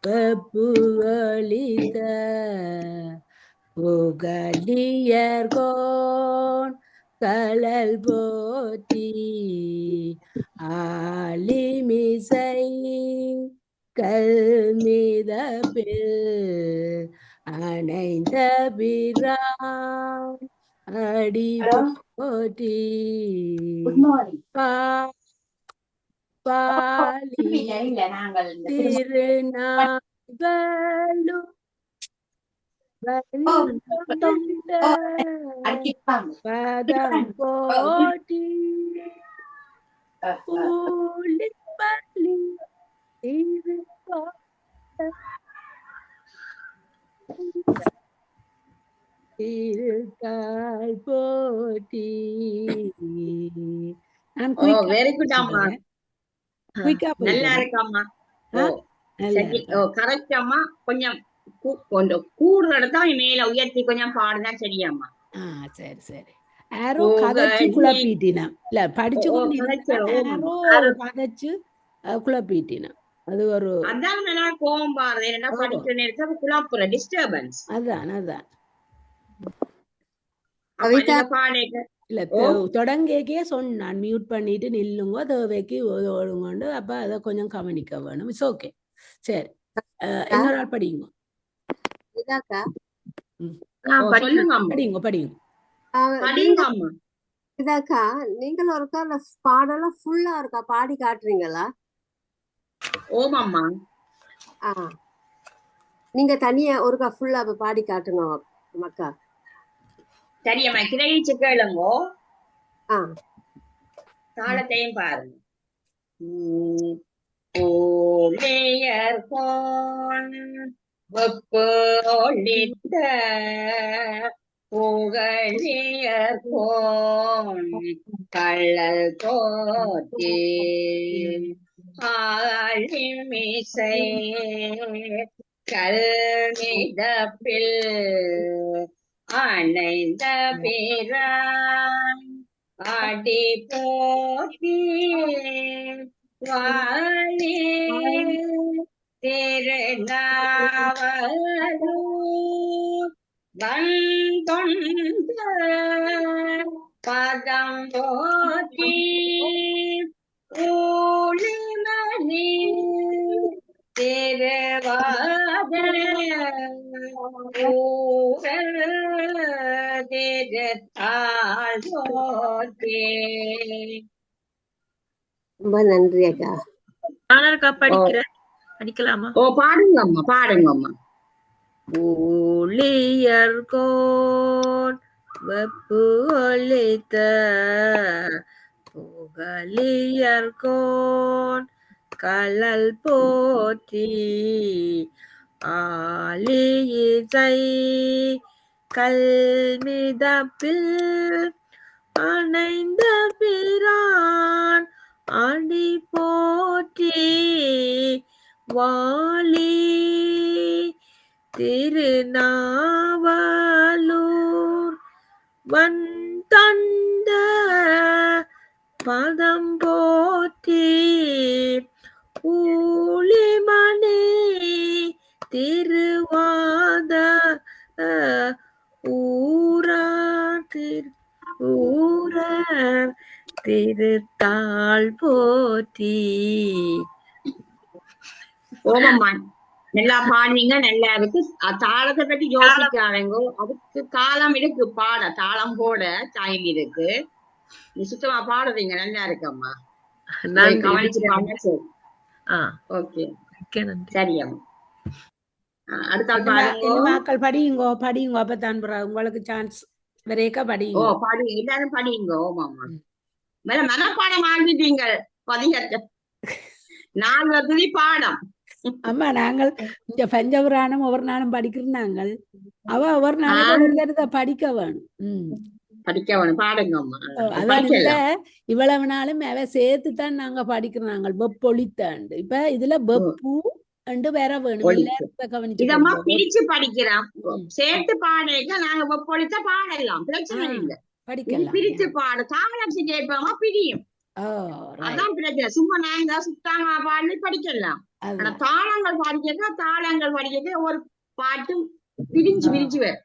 வெப்பு ஒலித்த புகழியர்கோன் கழல் போற்றி ஆலிமிசை கல்மிதப்பில் அணைந்த பிரான் அடி போற்றி பாலி திருநாவலு பதம் போற்றி ஊழி பலி திருத்தாள் போற்றி. நான் வெரி குட் அம்மா குயிக்கா நல்லா போயிட்டேன். இருக்காம்மா நல்லா கரெக்ட் அம்மா கொஞ்சம் கொஞ்சம் கூடுறத மேல உயர்த்தி கொஞ்சம் பாடுனா சரியாம்மா சரி சரி ஆரோ கதைச்சு குழப்பிட்டினா இல்ல படிச்சு கொண்டு ஆரோ கதைச்சு குழப்பிட்டினா அது ஒரு அதான் நான் கோவம் பாருது என்ன படிக்கிற நேரத்துல குழப்புற டிஸ்டர்பன்ஸ் அதான் பாடேக்க இல்ல தொடங்கேக்கே சொன்னான் மியூட் பண்ணிட்டு நில்லுங்க தேவைக்கு ஓடுங்கண்டு அப்ப அதை கொஞ்சம் கவனிக்க வேணும். இட்ஸ் ஓகே சரி இன்னொரு ஆள் படிங்க படிங்க இதாக்கா நீங்கள் ஒருக்கா பாடலாம் ஃபுல்லா இருக்கா பாடி காட்டுறீங்களா? ஓமாம்மா நீங்க தனியா ஒருக்கா ஃபுல்லா பாடி காட்டுங்க மக்கா. சரியம்மா கிரகிச்சு கேளுங்கோ தாளத்தையும் பாருங்க. ஓலேயர்கோன் வெப்பு ஒலித்த புகழியர்கோன் கள்ளல் போற்றி ஆழிமிசை கல்மிதப்பில் அணைந்த பிரான் அடி போற்றி வாழி திருநாவலு வந்தொண்ட பதம் போற்றி ஊழிமணி திருவாத ஊரல் திருத்தாள் போற்றி. ரொம்ப நன்றி அக்கா. நான் இருக்கா படிக்கிறேன், படிக்கலாமா? ஓ பாடுங்கம்மா பாடுங்கம்மா. ஊழியர்கோன் வெப்பு ஒழித்த புகழியர்கோன் கழல் போற்றி ஆலியிசை கல்மிதப்பில் அணைந்த பிரான் அடி போற்றி வாலி திருநாவலூர் வந்தொண்ட பதம் போற்றி ஊழிமணி திருவாத ஊரர் திருத்தாள் போற்றி. ஓமம்மா நல்லா பாடுவீங்க, நல்லா இருக்கு. தாளத்தை பத்தி யோசிக்காதீங்க, அதுக்கு காலம் இருக்கு, பாட தாளம் போட டைம் இருக்கு. நீ சுத்தமா பாடுறீங்க, நல்லா இருக்கம்மா. நன்றி. கவனிச்சு பாருங்க. சரி ஆ, ஓகே மிக்க நன்றி. சரியம்மா. அடுத்த ஆள் பாருங்க. மக்கள் படியுங்கோ படியுங்கோ, அப்பதான் உங்களுக்கு சான்ஸ் வரைக்க ஓ படியுங்க. பாடு, எல்லாரும் படியுங்க. ஓமாம்மா மனப்பாடம் ஆகிட்டீங்க பதிகத்தை. 4 துதி பாடம். அம்மா நாங்கள் இந்த பஞ்சபுராணம் ஒவ்வொரு நாளும் படிக்கிறோம். நாங்கள் ஒவ்வொரு நாளைக்கு படிக்க வேணும். படிக்க வேணும், பாடுங்கம்மா. அதான் இதுல இவ்வளவு நாளும் அவ சேர்த்துதான் நாங்க படிக்கிறோம். நாங்கள் வெப்பொழித்தாண்டு இப்ப இதுல வெப்பு வேற வேணும். இதம்மா பிரிச்சு படிக்கிறோம், சேர்த்து பாடுங்க. நாங்க வெப்பொழித்த பாடலாம், பிரச்சனை இல்லை. படிக்கலாம், பிரிச்சு பாடு. தாளத்து கேட்போமா பிரியும், அதான் பிரச்சனை. சும்மா நாங்க சுத்தாங்க பாடி படிக்கலாம். ஆனா தாளங்கள் படிக்க தாளங்கள் படிக்க ஒரு பாட்டும் பிரிஞ்சு பிரிஞ்சு வரும்.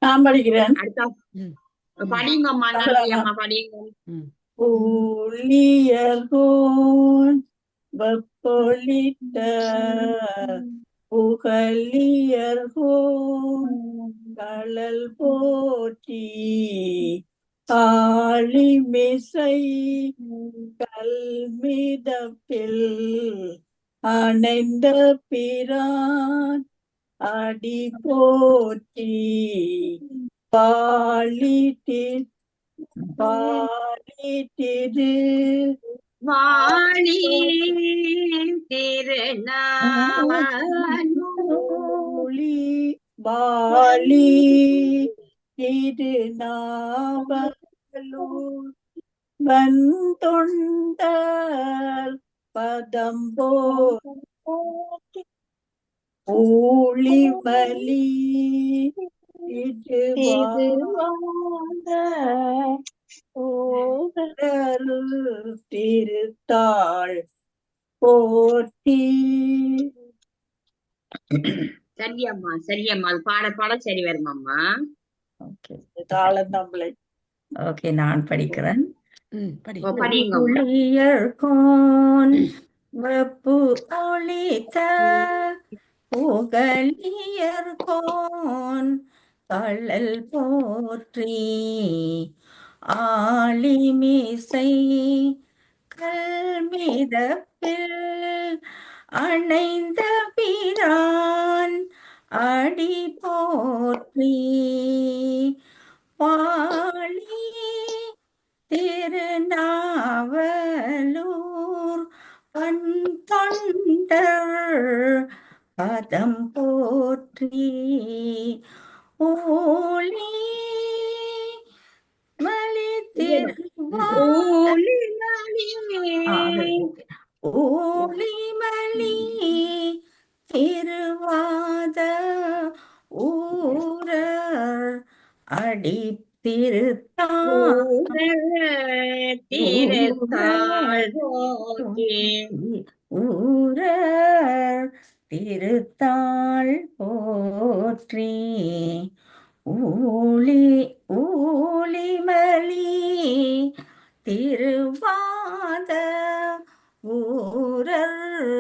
நான் படிக்கிறேன். அடுத்த படிங்கம்மா. நன்றி அம்மா, படிங்க. ஊழியர்கோன் வெப்பொழித்த புகழியர்கோன் கழல் போற்றி ஆழிமிசை கல்மிதப்பில் அணைந்த பிரான் அடி போற்றி பாலி திரு வாழி திருநாவலூர் வாழி திருநாவலூர் வந்தொண்டர் பதம் போற்றி ஊழிமலி திருத்தாள் போற்றி. சரியம்மா சரியம்மா, அது பாட பாட சரி வருமாம்மா. தாளம் நம்மளை. ஓகே, நான் படிக்கிறேன். படிங்கம்மா. ஊழியர்கோன் வெப்பு ஒழித்த புகழியர்கோன் கழல் போற்றி ஆழிமிசை கல்மிதப்பில் அணைந்த பிரான் அடி போற்றி பாழி திருநாவலூர் வந்தொண்டர் பதம் போற்றி ஊழி மலி ஊழிமலி திருவாத ஊரர் அடி திருத்தாள் போற்றி ஊரர் திருத்தாள் போற்றி ஊழி ஊழிமலி திருவாத ஊரர்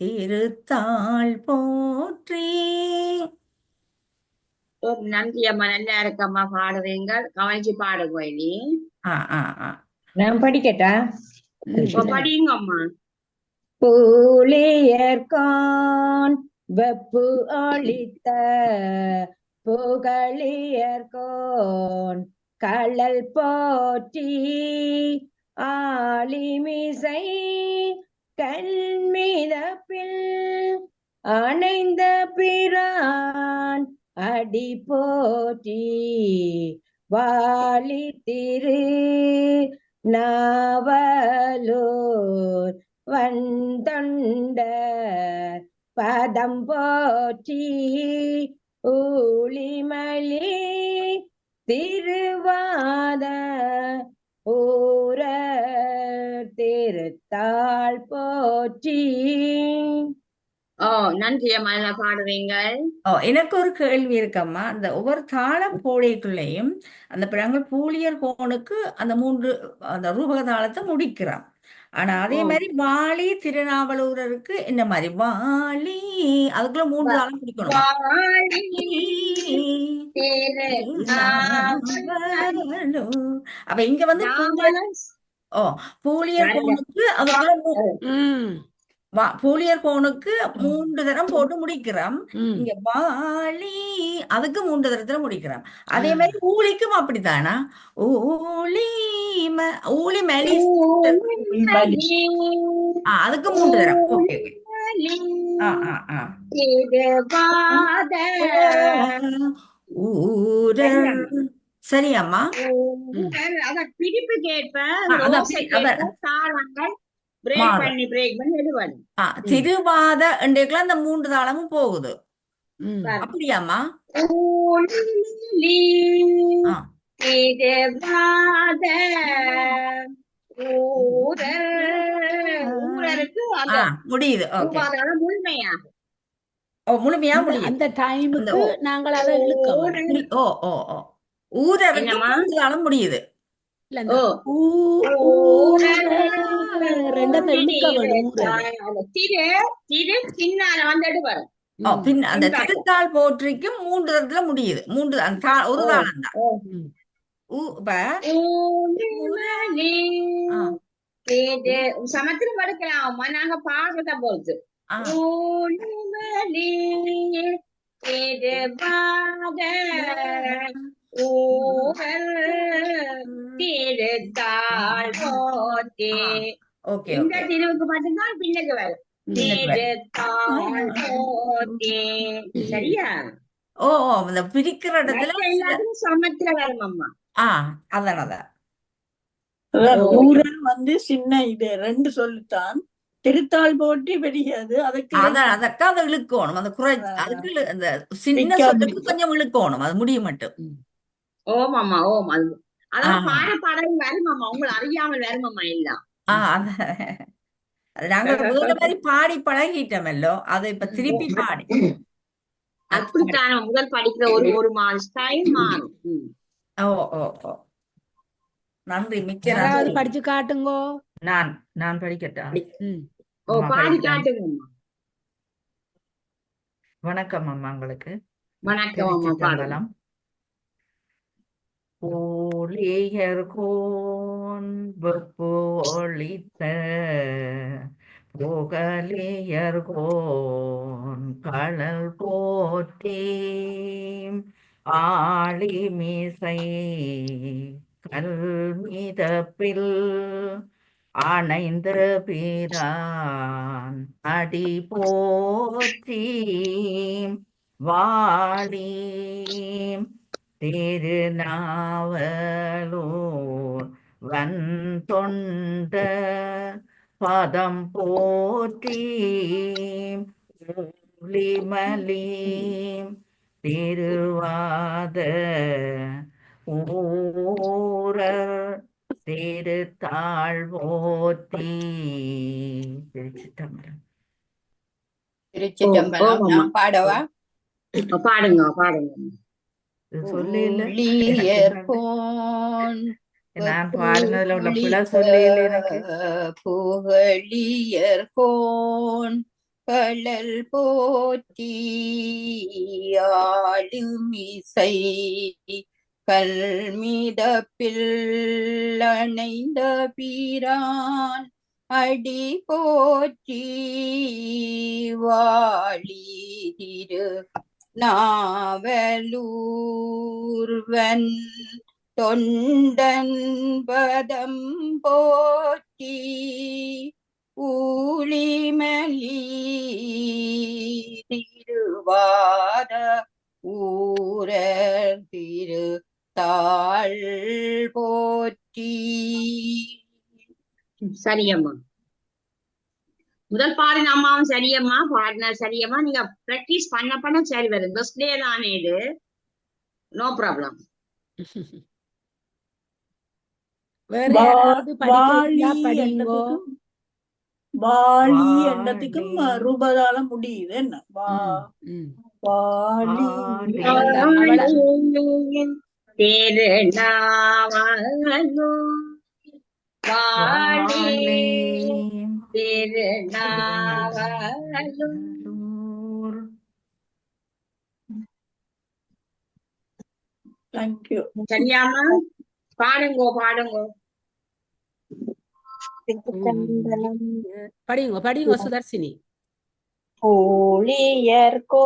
திருத்தாள் போற்றி. நன்றி அம்மா, நல்லா இருக்கம்மா பாடுறீங்க, கவனிச்சு பாடுங்க இனி. ஆ ஆ ஆ நான் படிக்கட்டா? படிங்க அம்மா. பூலியர்கான் வெப்பு அளித்த புகழியர்கோன் கள்ளல் போற்றி ஆலிமிசை கண்மிதப்பில் அணைந்த பிரான் அடி போற்றி வாலி திரு நாவலூர் வந்தொண்டர் பதம் போற்றி ஊழிமலி திருவாத ஊர திருத்தாள் போற்றி. நன்றி அம்மா, நல்லா பாடுறீங்க. எனக்கு ஒரு கேள்வி இருக்கம்மா. அந்த ஒவ்வொரு தாளம் போடைக்குள்ளேயும் அந்த நாங்கள் பூலியர் கோணுக்கு அந்த 3 அந்த ரூபக தாளத்தை முடிக்கிறோம். ஆனா அதே மாதிரி வாலி திருநாவலூரருக்கு இந்த மாதிரி வாலி அதுக்குள்ள 3 தாளம் பிடிக்கணும். அப்ப இங்க வந்து பூலியர் கோணுக்கு அதுக்குள்ள பூலியர் கோணுக்கு 3 தரம் போட்டு முடிக்கிறோம். இங்க வாலி அதுக்கு 3 தரத்துல முடிக்கிறோம். அதே மாதிரி ஊழிக்கும் அப்படித்தானா? ஊழி ஊழி மேலி அதுக்கு 3 தரம். ஓகே ஊரர் சரி அம்மா. பிடிப்பு கேட்ப திருவாத என்றைக்குலாம் அந்த 3 தாளமும் போகுது. அப்படியாம்மா? முடியுது. முழுமையா முடியுது. அந்த டைமுக்கு நாங்கள் அதை இழுக்கணும். ஊரருக்கு 3 தாளம் முடியுது. அந்த திருத்தாள் போற்றிக்கும் 3 தரத்துல முடியுது. 3 ஒரு தாளம் தான். சமத்துல படுக்கலாமா? நாங்க பாடுறத பொறுத்து திருத்தாள் போற்றி. இந்த திருவுக்கு மட்டும்தான் பின்னுக்கு வரும். திருத்தாள் போற்றி. சரியா? இந்த பிரிக்கிற இடத்துல சமத்துல வரும் அம்மா. அதான் ஊரர் வந்து சின்ன இது 2 சொல்லுத்தான். திருத்தாள் போற்றி பெரியது. அதற்காக அதை இழுக்கணும். அந்த அதுக்கு அந்த சின்ன சொல்லுக்கு கொஞ்சம் இழுக்கணும். அது முடிய மட்டும். ஓமாமா அது அதான் பாடல் வருமாமா. உங்களை அறியாமல் வருமாமா எல்லாம். நாங்க முதல்ல மாதிரி பாடி பழகிட்டோமல்லோ, அதை இப்ப திருப்பி பாடி அப்படித்தான் முதல் படிக்கிற ஒரு ஸ்டைல் மாறும். நன்றி, மிக்க நன்றி. படிச்சு காட்டுங்கோ. நான் படிக்கட்டா? பாடி காட்டுங்க. வணக்கம் அம்மா. உங்களுக்கு வணக்கம். ஊழியர்கோன் வெப்பு ஒளித்த புகழியர்கோன் கழல் போற்றி ஆழிமிசை கல்மிதப்பில் அணைந்த பிரான் அடி போற்றி வாழி திருநாவலூர் வந்தொண்ட பதம் போற்றி ஊழிமலி திருவாத ஊரர் திருத்தாள் போற்றி. திருச்சிற்றம்பலம். திருச்சிற்றம்பலம் ஓமாம்மா நான் பாடவா? பாடுங்க பாடுங்க. சொல்லு இல்ல எனக்கு ஊழியர்கோன் நான் பாடினதுல உள்ள பிழை வெப்புளித்த சொல்லு இல்ல எனக்கு. புகழியர்கோன் கழல் போற்றி ஆளுமிசை கல்மிதப்பில் அணைந்த பிரான் அடி போற்றி வாழி திரு நாவலூர்வன் தொண்டன் பதம் போற்றி ஊழிமலி திருவாத ஊரர் திரு தாழ் போற்றி. சரியம்மா. முதல் பாடின அம்மாவும் சரியம்மா, பாடின சரியம்மா. நீங்க பிராக்டிஸ் பண்ண சரி வரும். ஃபர்ஸ்ட் டே தானே இது, நோ ப்ராப்ளம். வேற யாராவது வாழி படிக்கிறீங்களா? படிங்கோ. என்றதுக்கும் வாழி என்றதுக்கும் ரூபதால முடியுது என்ன ம். வாழி திருநாவலும் வாழி திருநாவலும். தேங்க்யூ. சரியாமா? பாடுங்கோ பாடுங்கோ. படிங்கோ சுதர்சினி. ஊழியர்கோன்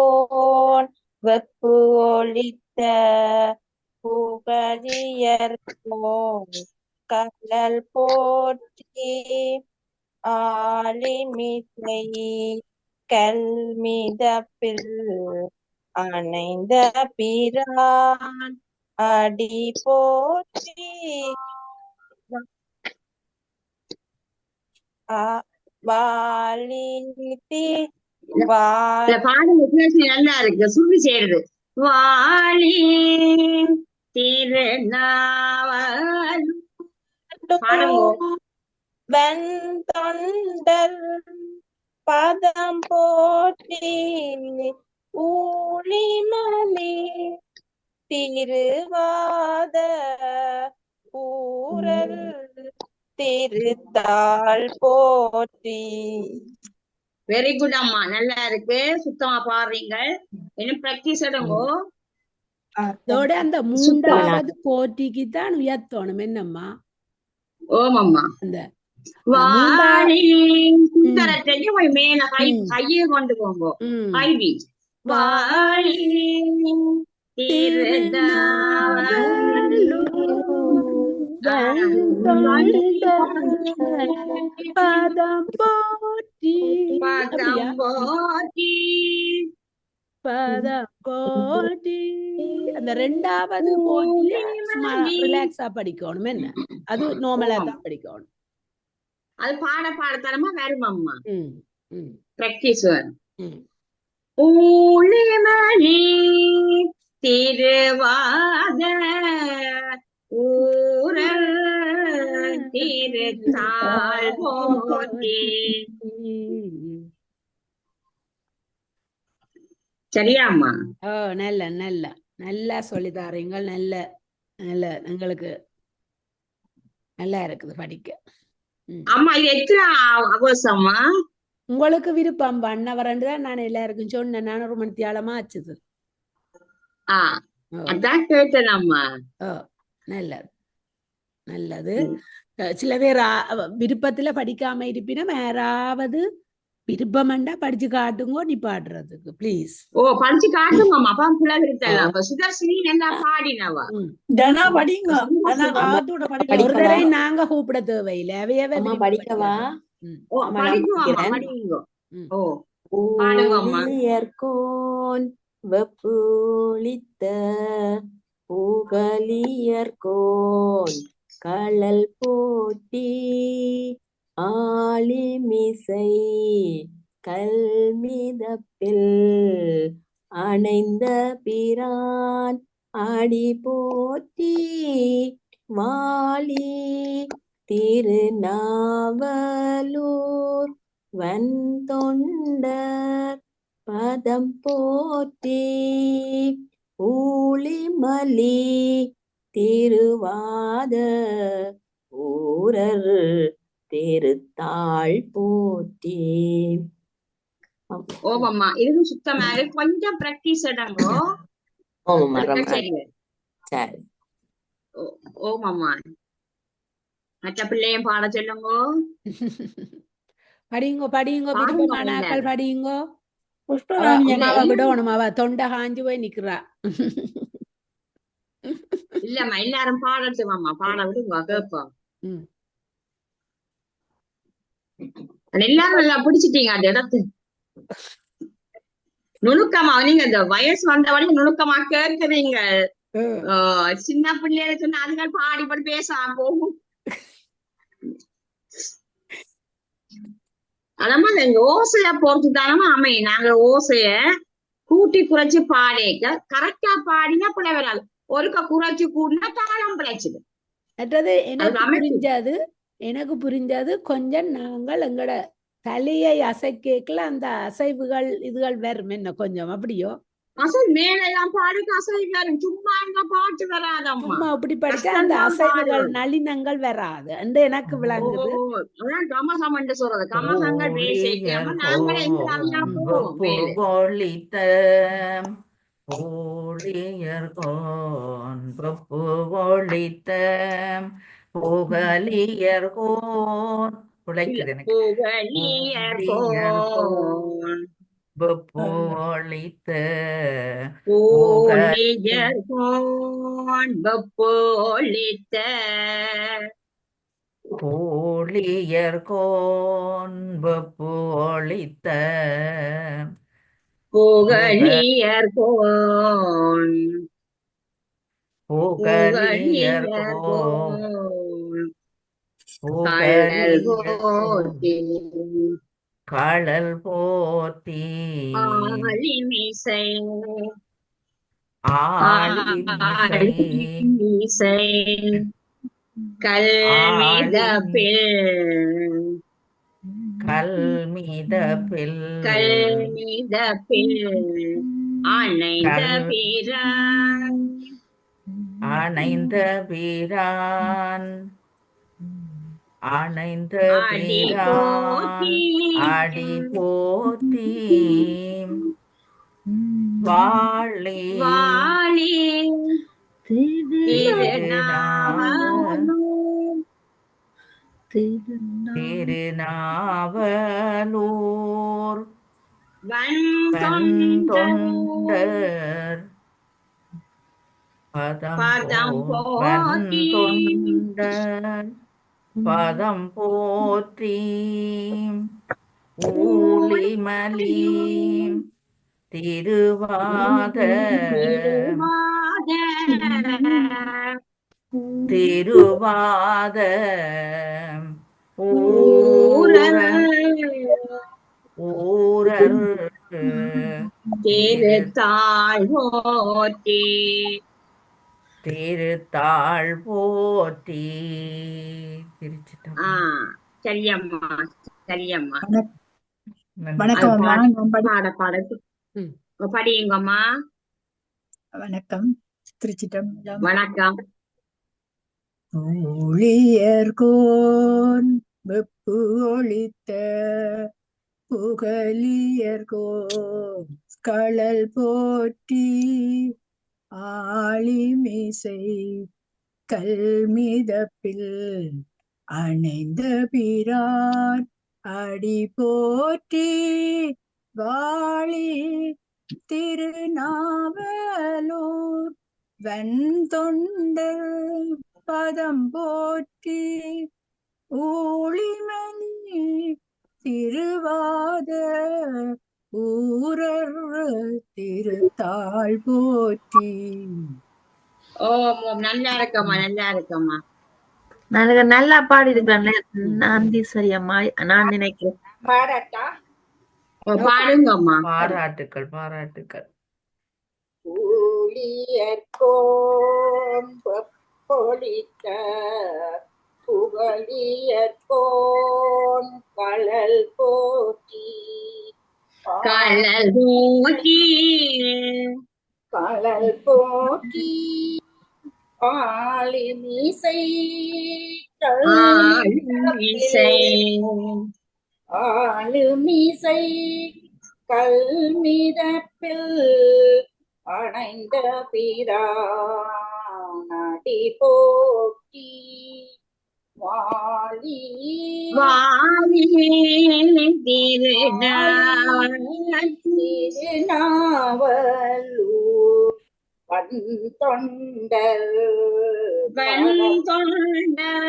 வெப்பு ஒளித்த புகழியர்கோன் கழல் போற்றி ஆலிமிசை கல்மிதப்பில் அணைந்த பிரான் அடி போற்றி வாழித்தி பாடுங்க. நல்லா இருக்கு, சுருதி சேருது. வாழி திருநாவலும் பாடுங்கோ. வெண்தொண்டர் பதம் போற்றி ஊழிமலி திருவாத ஊரல் திருத்தாள் போற்றி. வெரி குட் அம்மா, நல்லா இருக்கு, சுத்தமா பாடுறீங்க. இன்னும் பிராக்டிஸ் எடுங்கோ. அதோட அந்த மூன்றாவது போட்டிக்கு தான் உயர்த்தணும் என்னம்மா? ஓமம்மா. அந்த வாழி சுந்தரத்தையும் மேல கையை கொண்டு போங்கோ. கைவி வாழி பதம் போற்றி பதம் போற்றி பதம் போற்றி. அந்த ரெண்டாவது போட்டிய சும்மா ரிலாக்ஸா படிக்கணும் என்ன, அது நார்மலா தான் படிக்கணும். அது பாடத்தரமா வருமம்மா. பிராக்டிஸ் வரும். ஊழிமலி திருவாத ஊரல் திருத்தாள் போற்றி. சரியாம்மா? ஓ நல்ல நல்ல நல்லா சொல்லி தாரீங்க. நல்ல நல்ல எங்களுக்கு நல்லா இருக்குது படிக்க. அம்மா இது எத்தனை அவசரமா? உங்களுக்கு விருப்பம் பண்ணவரண்டு தான் நான் எல்லாருக்கும் சொன்னேன். நான் ஒரு மணித்தியாலமா ஆச்சுது. அதான் கேட்டேன் அம்மா. நல்லது நல்லது. சில பேர் விருப்பத்துல படிக்காம இருப்பினும் யாராவது விருப்பம்ண்டா படிச்சு காட்டுங்கோ நீ பாடுறதுக்கு ப்ளீஸ். ஓ படிச்சு காட்டுங்கம்மா. அப்பா பிள்ளை விருத்தலாம். சுதர்சினி நல்லா பாடினவா. ஒருத்தரை நாங்க கூப்பிட தேவையில்லை. அவையவே படிக்கவா? ஊழியர்கோன் வெப்புளித்த புகழியர்கோன் கழல் போற்றி ஆலிமிசை கல்மிதப்பில் அணைந்த பிரான் அடி போற்றி வாழி திருநாவலூர் வன்தொண்டர் பதம் போற்றி ஊழிமலி திருவாத ஊரர் திருத்தாள் போற்றி. ஓமம்மா இதுவும் சுத்தமாக கொஞ்சம் பிராக்டிஸ் இடங்கோ ஓமம்மா ஒருக்கா ரொம்ப சரி சரி. ஓமம்மா மற்ற பிள்ளையும் பாட சொல்லுங்கோ. படியுங்கோ படியுங்கோ பாடுங்க விருப்பமான ஆக்கள் எல்லாரும். படியுங்கோ. புஷ்பராணி அம்மாவை அக்கா விடணும், அவ தொண்டை காஞ்சு போய் நிக்கிறா. இல்லம்மா எல்லாரும் பாடட்டும் அம்மா, பாட விடுங்க கேட்போம். ம். எல்லாரும் நல்லா பிடிச்சிட்டீங்க அந்த இடத்து நுணுக்கமா. நீங்க இந்த வயசு வந்தவரையும் நுணுக்கமா கேட்குறீங்க. சின்ன பிள்ளைய சொன்னா அதுகள் பாடி பாடி பேசாம போகும். அதமா எங்க ஓசைய பொறுத்து தானமா அமையும். நாங்க ஓசைய கூட்டி குறைச்சு பாடிக்க கரெக்டா பாடினா பிள்ளை வராது. ஒருக்க குறைச்சு கூடினா தாளம் பிழைச்சுது. மற்றது அதுக்கு அமைப்பு எனக்கு புரிஞ்சது கொஞ்சம் நாங்கள் எங்கட தலையை அசைக்கல அந்த அசைவுகள் இதுகள் வரும் என்ன கொஞ்சம் அப்படியோ. அசல் மேலெல்லாம் பாடுக்கு அசைவு வரும். சும்மா எங்க பாட்டு வராதம்மா. சும்மா அப்படி படிச்சா அந்த கஷ்டம்தான் அசைவுகள் பாடுவது. நளினங்கள் வராது என்று எனக்கு விளங்குது. அதான் கமகம் என்று சொல்றது. கமகங்கள் பேசிக்காம நாங்களே எங்க அறியா போவோம் மேலே. ஊழியர்கோன் பப்பு ஒழித்த புகலியர்கோன் உழைக்குது எனக்கு. புகழியர்கோன் பப்பு ஒழித்த ஊழியர்கோன் பப்போலித்த ஊழியர்கோன் பப்பு ஒழித்த புகழியர்கோன் புகலியர்கோன் கள்ளல் போற்றி களல் போற்றி ஆளிமிசை ஆளிமிசை கல்மிதப்பில் அணைந்த பிரான் அடி போற்றி வாழி திருநாவலூர் தொண்டர் பதம் போற்றி ஊழிமலி திருவாத ஊரர் திருத்தாள் போற்றி. சரியம்மா சரியம்மா. வணக்கம் படியுங்கம்மா. வணக்கம். திருச்சிட்டம்பலம். வணக்கம். ஊழியர்கோன் வெப்பு ஒழித்த புகழியர்கோன் களல் போற்றி ஆளிமிசை கல்மிதப்பில் அணைந்த பிரான் அடி போற்றி வாழி திருநாவலூர் வெண்தொண்டர் பதம் போற்றி ஊழிமணி திருவாத ஊரர் திருத்தாள் போற்றி. நல்லா இருக்கம்மா நல்லா இருக்கம்மா. நல்லா பாடி இருக்கிறேன். நன்றி சரியம்மா. நான் நினைக்கிறேன் பாடட்டா? பாடுங்கம்மா. பாராட்டுக்கள். ஊழியர்கோன் பொழித்த புகழியர்கோன் களல் போற்றி கடல் போற்றி கடல் போற்றி ஆளிமிசை ஆழிமிசை ஆளுமிசை கல்மிதப்பில் அணைந்த பிரானடி போற்றி வாழி வாழி திருநாள் திருநாவலூர் தொண்டர் வெண்தொண்டர்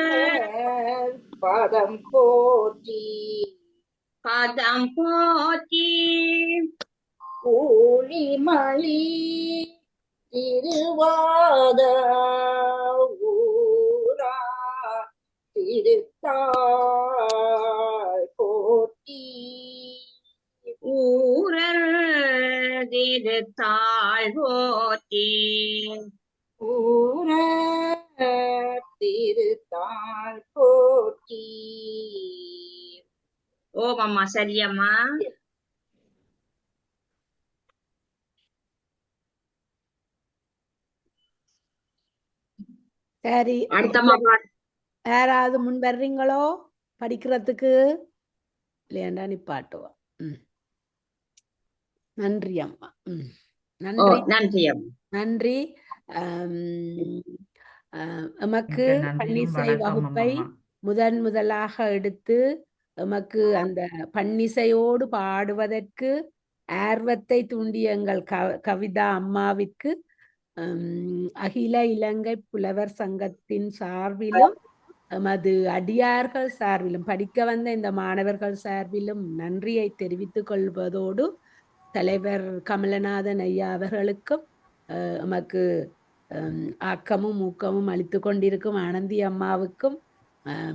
பதம் போற்றி பதம் போற்றி கூலிமலி திருவாத ஊரா திருத்தாள் போற்றி ஊரல் திருத்தாள் போற்றி ஊர திருத்தாள் போற்றி. ஓம் அம்மா சரியம்மா. சரி, அடுத்தம்மா யாராவது முன் வர்றீங்களோ படிக்கிறதுக்கு? இல்லையாண்டா நிப்பாட்டுவோம். நன்றி அம்மா. நன்றி நன்றி அம்மா. நன்றி. எமக்கு பன்னிசை வகுப்பை முதலாக எடுத்து எமக்கு அந்த பன்னிசையோடு பாடுவதற்கு ஆர்வத்தை தூண்டிய எங்கள் கவிதா அம்மாவிற்கு அகில இலங்கை புலவர் சங்கத்தின் சார்பிலும் எமது அடியார்கள் சார்பிலும் படிக்க வந்த இந்த மாணவர்கள் சார்பிலும் நன்றியை தெரிவித்துக் கொள்வதோடு தலைவர் கமலநாதன் ஐயா அவர்களுக்கும் எமக்கு ஆக்கமும் ஊக்கமும் அளித்து கொண்டிருக்கும் ஆனந்தி அம்மாவுக்கும்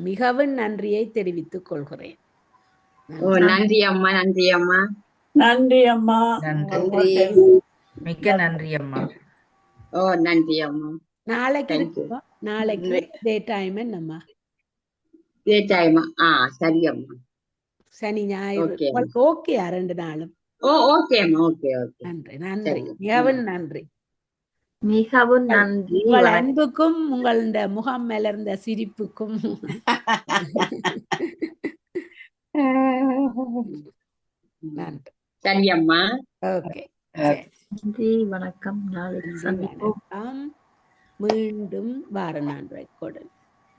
மிகவும் நன்றியை தெரிவித்துக் கொள்கிறேன். நன்றி அம்மா. நன்றி அம்மா. நன்றி அம்மா. நன்றி, மிக்க நன்றி அம்மா. நன்றி அம்மா. நாளைக்கு டே டைம் என்னம்மா? டே டைம் சரி அம்மா. சனி ஞாயிறு ஓகே 2 நாளும்? ஓகே அம்மா. Okay okay. நன்றி நன்றி, மிகவும் நன்றி. மிகவும் நன்றி. உங்கள் அன்புக்கும் உங்களோட முகம் மலர்ந்த சிரிப்புக்கும் நன்றி. சரி அம்மா. ஓகே, நன்றி, வணக்கம். நாளைக்கு சந்திப்போம். மீண்டும் வார நான் ரெக்கார்டு